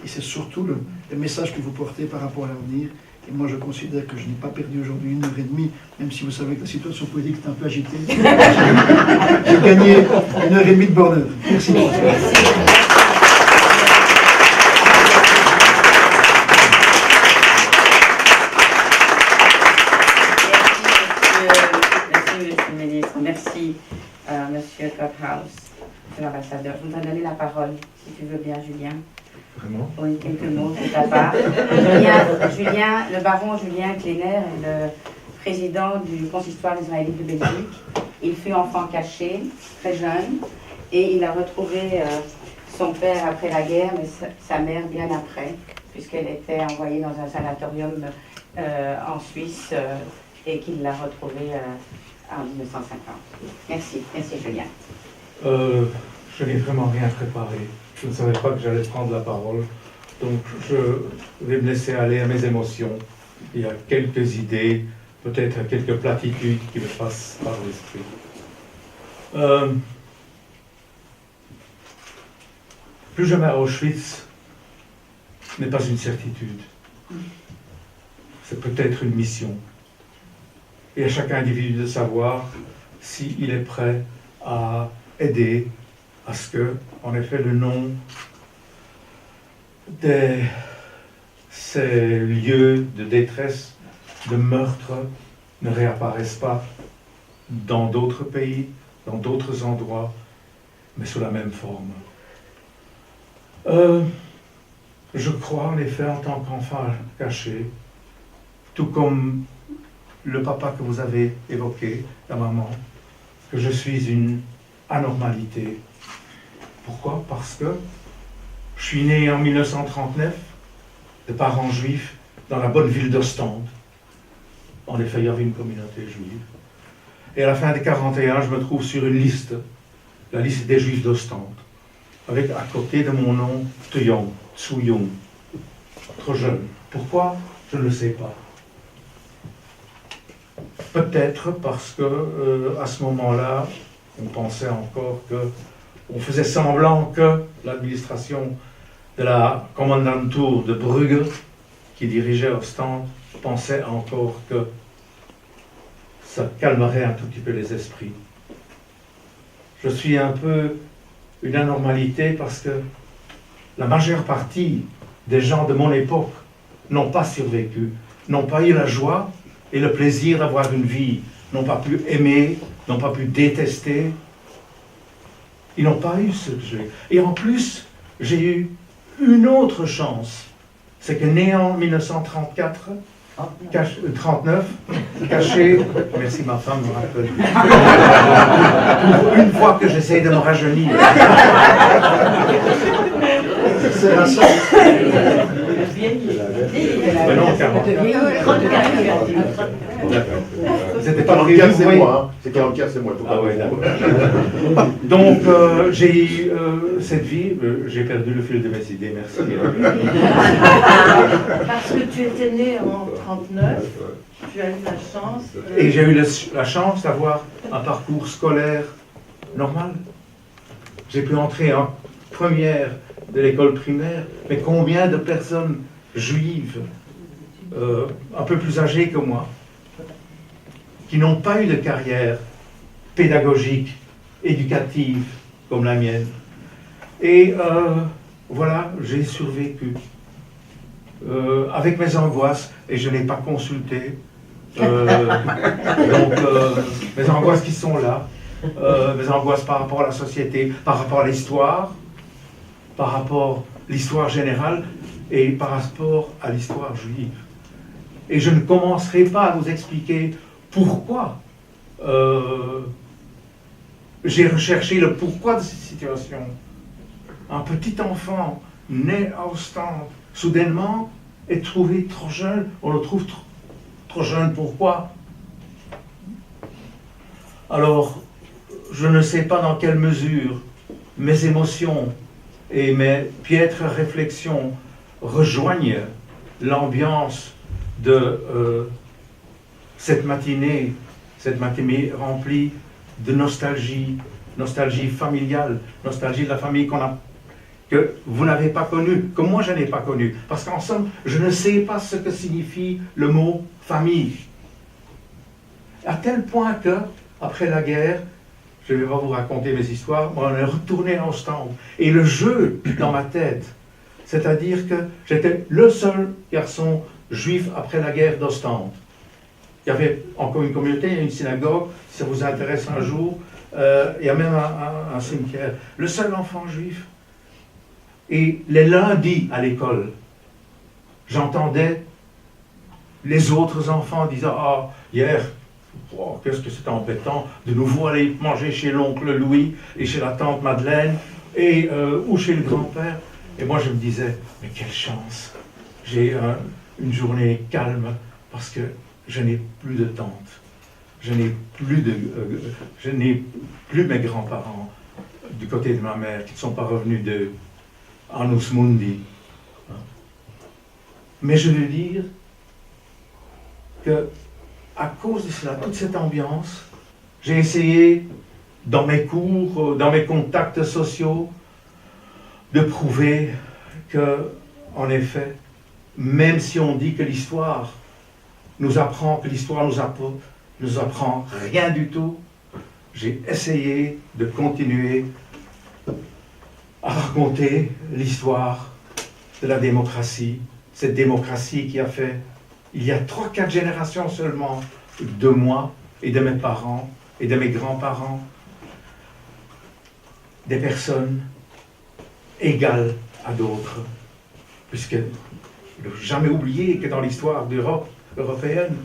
et c'est surtout le message que vous portez par rapport à l'avenir. Et moi, je considère que je n'ai pas perdu aujourd'hui 1h30, même si vous savez que la situation politique est un peu agitée. J'ai gagné 1h30 de bonheur. Merci. Merci, Monsieur Clubhouse, l'ambassadeur. Je voudrais donner la parole, si tu veux bien, Julien. Vraiment? Oui, quelques mots de ta part. Julien, le baron Julien Kleiner est le président du consistoire israélite de Belgique. Il fut enfant caché, très jeune, et il a retrouvé son père après la guerre, mais sa mère bien après, puisqu'elle était envoyée dans un sanatorium en Suisse et qu'il l'a retrouvée en 1950. Merci Julien. Je n'ai vraiment rien préparé. Je ne savais pas que j'allais prendre la parole. Donc je vais me laisser aller à mes émotions. Il y a quelques idées, peut-être quelques platitudes qui me passent par l'esprit. Plus jamais à Auschwitz n'est pas une certitude. C'est peut-être une mission. Et à chaque individu de savoir s'il est prêt à aider à ce que, en effet, le nom de ces lieux de détresse, de meurtre, ne réapparaissent pas dans d'autres pays, dans d'autres endroits, mais sous la même forme. Je crois, en effet, en tant qu'enfant caché, tout comme le papa que vous avez évoqué, la maman, que je suis une anormalité. Pourquoi? Parce que je suis né en 1939, de parents juifs, dans la bonne ville d'Ostende. En effet, il y avait une communauté juive. Et à la fin des 41, je me trouve sur une liste, la liste des juifs d'Ostende, avec à côté de mon nom, Tuyong, Tsuyong, trop jeune. Pourquoi? Je ne le sais pas. Peut-être parce que à ce moment-là, on pensait encore que, on faisait semblant que l'administration de la commandantur de Brugge, qui dirigeait Ostende, pensait encore que ça calmerait un tout petit peu les esprits. Je suis un peu une anormalité parce que la majeure partie des gens de mon époque n'ont pas survécu, n'ont pas eu la joie et le plaisir d'avoir une vie, n'ont pas pu aimer, n'ont pas pu détester. Ils n'ont pas eu ce que j'ai eu. Et en plus, j'ai eu une autre chance. C'est que né en 1934, 39, caché, merci ma femme me rappelle, pour une fois que j'essaye de me rajeunir. C'est la seule. Mais non, 40. C'était pas 44, c'est moi. Hein. C'est 44, c'est moi. Ah ouais, d'accord. Donc, j'ai eu cette vie, j'ai perdu le fil de mes idées, merci. Parce que tu étais né en 39, tu as eu la chance. Et j'ai eu la chance d'avoir un parcours scolaire normal. J'ai pu entrer en première de l'école primaire, mais combien de personnes juives, un peu plus âgées que moi, qui n'ont pas eu de carrière pédagogique, éducative, comme la mienne. Et voilà, j'ai survécu. Avec mes angoisses, et je n'ai pas consulté. Donc, mes angoisses qui sont là, mes angoisses par rapport à la société, par rapport à l'histoire, par rapport à l'histoire générale, et par rapport à l'histoire juive. Et je ne commencerai pas à vous expliquer pourquoi j'ai recherché le pourquoi de cette situation. Un petit enfant né à Ostende, soudainement, est trouvé trop jeune. On le trouve trop jeune, pourquoi? Alors, je ne sais pas dans quelle mesure mes émotions et mes piètres réflexions rejoignent l'ambiance de cette matinée remplie de nostalgie, nostalgie familiale, nostalgie de la famille que vous n'avez pas connue, que moi je n'ai pas connue. Parce qu'en somme, je ne sais pas ce que signifie le mot famille. À tel point que, après la guerre, je ne vais pas vous raconter mes histoires, on est retourné à Ostende. Et le jeu dans ma tête, c'est-à-dire que j'étais le seul garçon juif après la guerre d'Ostende. Il y avait encore une communauté, il y a une synagogue, si ça vous intéresse un jour, il y a même un cimetière. Le seul enfant juif. Et les lundis à l'école, j'entendais les autres enfants disant « Ah, hier, oh, qu'est-ce que c'était embêtant de nouveau aller manger chez l'oncle Louis et chez la tante Madeleine ou chez le grand-père. » Et moi je me disais « Mais quelle chance, j'ai une journée calme parce que je n'ai plus de tante, je n'ai plus mes grands-parents du côté de ma mère qui ne sont pas revenus de Annus Mundi. » Mais je veux dire que à cause de cela, toute cette ambiance, j'ai essayé, dans mes cours, dans mes contacts sociaux, de prouver que, en effet, même si on dit que l'histoire nous apprend, que l'histoire nous apprend rien du tout, j'ai essayé de continuer à raconter l'histoire de la démocratie, cette démocratie qui a fait, il y a 3-4 générations seulement, de moi et de mes parents et de mes grands-parents, des personnes égales à d'autres, puisque il ne faut jamais oublier que dans l'histoire d'Europe européenne,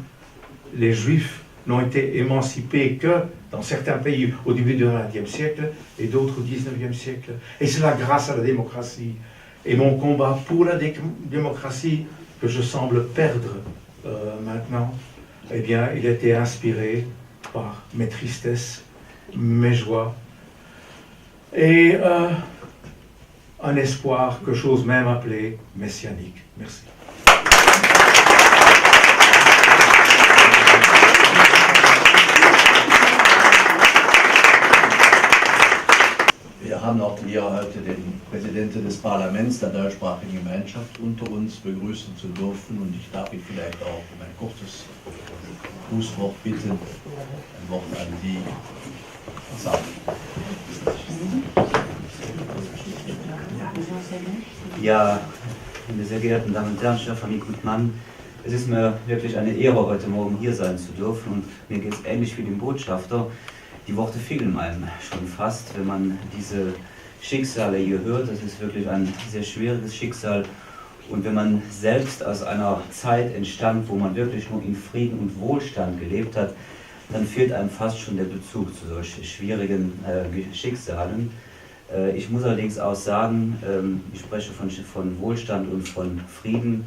les Juifs n'ont été émancipés que dans certains pays au début du XXe siècle et d'autres au XIXe siècle. Et cela grâce à la démocratie. Et mon combat pour la démocratie, que je semble perdre maintenant, eh bien, il était inspiré par mes tristesses, mes joies, et un espoir que j'ose même appeler messianique. Merci. Wir haben auch hier heute den Präsidenten des Parlaments der deutschsprachigen Gemeinschaft unter uns begrüßen zu dürfen und ich darf ihn vielleicht auch um ein kurzes Grußwort bitten, ein Wort an Sie sagen. Ja, meine sehr geehrten Damen und Herren, Stefanie Gutmann, es ist mir wirklich eine Ehre, heute Morgen hier sein zu dürfen und mir geht es ähnlich wie dem Botschafter. Die Worte fehlen einem schon fast, wenn man diese Schicksale hier hört. Das ist wirklich ein sehr schwieriges Schicksal. Und wenn man selbst aus einer Zeit entstammt, wo man wirklich nur in Frieden und Wohlstand gelebt hat, dann fehlt einem fast schon der Bezug zu solchen schwierigen Schicksalen. Ich muss allerdings auch sagen, ich spreche von Wohlstand und von Frieden.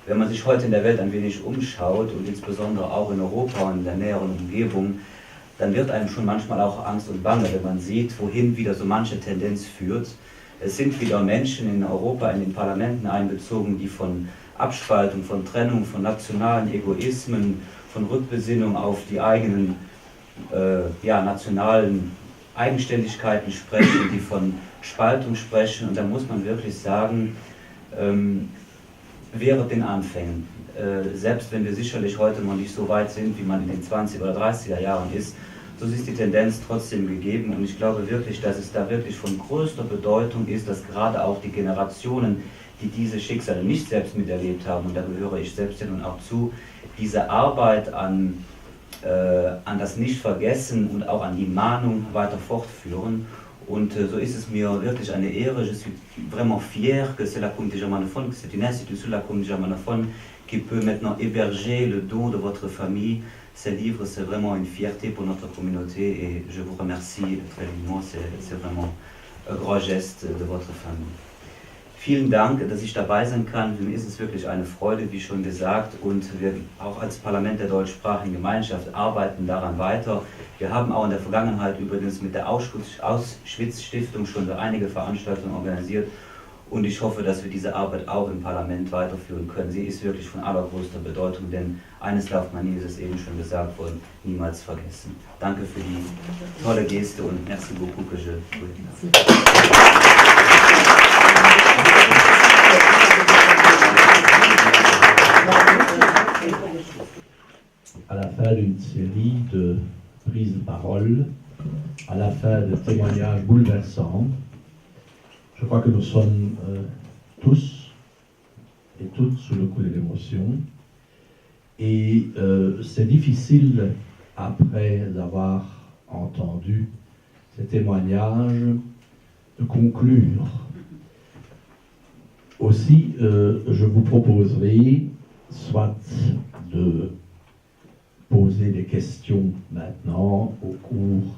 Wenn man sich heute in der Welt ein wenig umschaut und insbesondere auch in Europa und in der näheren Umgebung, dann wird einem schon manchmal auch Angst und Bange, wenn man sieht, wohin wieder so manche Tendenz führt. Es sind wieder Menschen in Europa, in den Parlamenten einbezogen, die von Abspaltung, von Trennung, von nationalen Egoismen, von Rückbesinnung auf die eigenen nationalen Eigenständigkeiten sprechen, die von Spaltung sprechen. Und da muss man wirklich sagen, während den Anfängen, selbst wenn wir sicherlich heute noch nicht so weit sind, wie man in den 20er oder 30er Jahren ist, so ist die Tendenz trotzdem gegeben. Und ich glaube wirklich, dass es da wirklich von größter Bedeutung ist, dass gerade auch die Generationen, die diese Schicksale nicht selbst miterlebt haben, und da gehöre ich selbst ja nun auch zu, diese Arbeit an das Nicht-Vergessen und auch an die Mahnung weiter fortführen. Und so ist es mir wirklich eine Ehre. Je suis vraiment fier que c'est la Communauté germanophone, que c'est une institution de la Communauté germanophone qui peut maintenant héberger le don de votre famille. Ces livres, c'est vraiment une fierté pour notre communauté et je vous remercie très vivement. C'est vraiment un grand geste de votre famille. Vielen Dank, dass ich dabei sein kann. Für mich ist es wirklich eine Freude, wie schon gesagt, und wir auch als Parlament der deutschsprachigen Gemeinschaft arbeiten daran weiter. Wir haben auch in der Vergangenheit übrigens mit der Auschwitz-Stiftung schon so einige Veranstaltungen organisiert und ich hoffe, dass wir diese Arbeit auch im Parlament weiterführen können. Sie ist wirklich von allergrößter Bedeutung, denn eines darf man, nie ist es eben schon gesagt worden, niemals vergessen. Danke für die tolle Geste und merci beaucoup que je vous à la fin d'une série de prises de parole, à la fin de témoignages bouleversants. Je crois que nous sommes tous et toutes sous le coup de l'émotion. Et c'est difficile, après avoir entendu ces témoignages, de conclure. Aussi, je vous proposerai soit de poser des questions maintenant au cours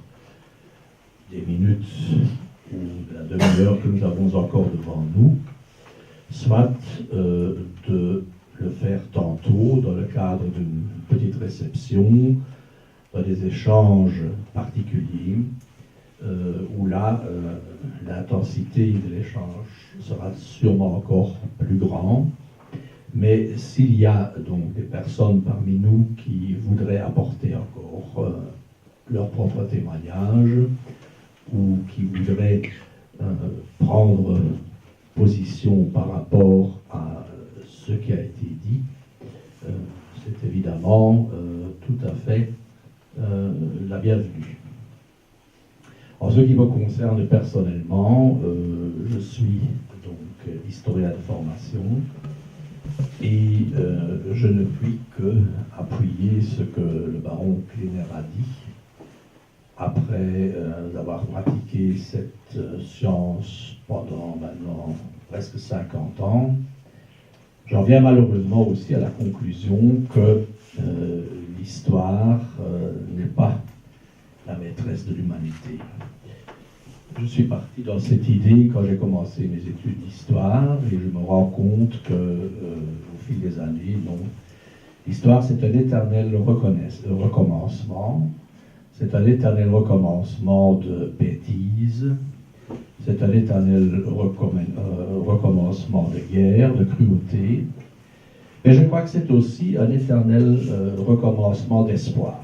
des minutes ou de la demi-heure que nous avons encore devant nous, soit de le faire tantôt dans le cadre d'une petite réception, dans des échanges particuliers, où là, l'intensité de l'échange sera sûrement encore plus grande. Mais s'il y a donc des personnes parmi nous qui voudraient apporter encore leur propre témoignage ou qui voudraient prendre position par rapport à ce qui a été dit, c'est évidemment tout à fait la bienvenue. En ce qui me concerne personnellement, je suis donc historien de formation et je ne puis que appuyer ce que le baron Kleiner a dit. Après avoir pratiqué cette science pendant maintenant presque 50 ans, j'en viens malheureusement aussi à la conclusion que l'histoire n'est pas la maîtresse de l'humanité. Je suis parti dans cette idée quand j'ai commencé mes études d'histoire et je me rends compte que au fil des années, non, l'histoire c'est un éternel recommencement, c'est un éternel recommencement de bêtises, c'est un éternel recommencement de guerre, de cruauté, mais je crois que c'est aussi un éternel recommencement d'espoir.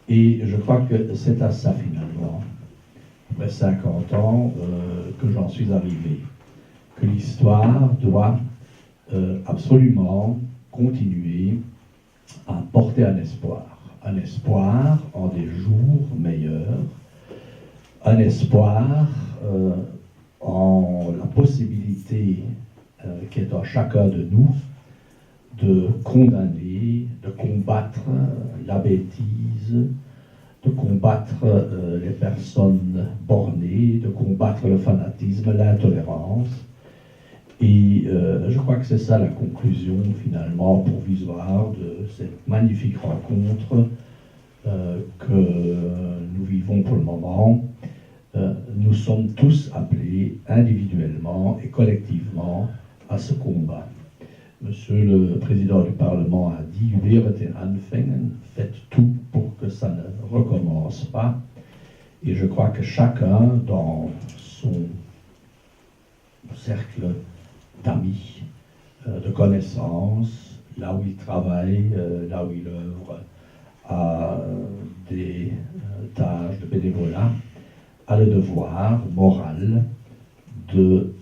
Et je crois que c'est à ça finalement, après 50 ans, que j'en suis arrivé, que l'histoire doit absolument continuer à porter un espoir en des jours meilleurs, un espoir en la possibilité qui est en chacun de nous de condamner, de combattre la bêtise, de combattre les personnes bornées, de combattre le fanatisme, l'intolérance. Et je crois que c'est ça la conclusion finalement provisoire de cette magnifique rencontre que nous vivons pour le moment. Nous sommes tous appelés individuellement et collectivement à ce combat. Monsieur le Président du Parlement a dit « Wehret den Anfängen », faites tout pour que ça ne recommence pas. Et je crois que chacun, dans son cercle d'amis, de connaissances, là où il travaille, là où il œuvre à des tâches de bénévolat, a le devoir moral de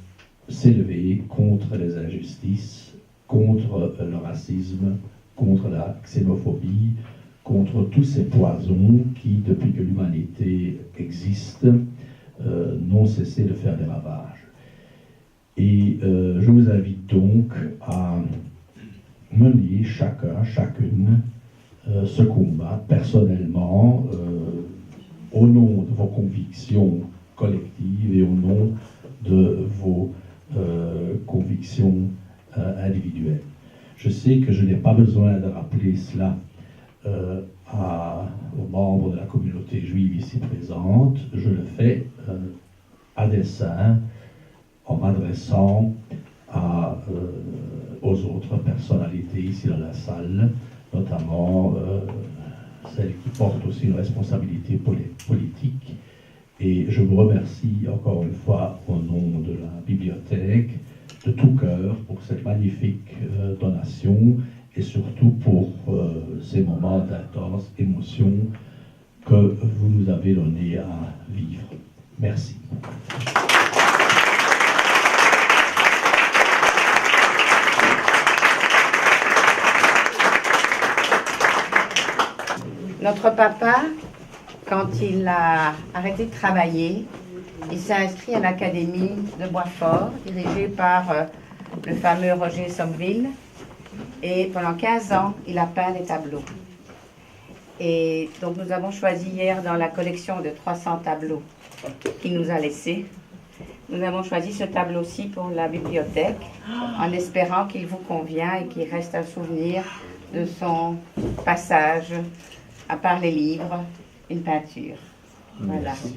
s'élever contre les injustices, contre le racisme, contre la xénophobie, contre tous ces poisons qui, depuis que l'humanité existe, n'ont cessé de faire des ravages. Et je vous invite donc à mener chacun, chacune, ce combat personnellement, au nom de vos convictions collectives et au nom de vos convictions individuelles. Je sais que je n'ai pas besoin de rappeler cela aux membres de la communauté juive ici présente. Je le fais à dessein en m'adressant aux autres personnalités ici dans la salle, notamment celles qui portent aussi une responsabilité politique. Et je vous remercie encore une fois au nom de la bibliothèque de tout cœur pour cette magnifique donation et surtout pour ces moments d'intense émotion que vous nous avez donné à vivre. Merci. Notre papa, quand il a arrêté de travailler, il s'est inscrit à l'académie de Boisfort, dirigée par le fameux Roger Sommeville. Et pendant 15 ans, il a peint des tableaux. Et donc nous avons choisi hier dans la collection de 300 tableaux qu'il nous a laissés, nous avons choisi ce tableau-ci pour la bibliothèque, en espérant qu'il vous convient et qu'il reste un souvenir de son passage, à part les livres, une peinture. Voilà. Merci.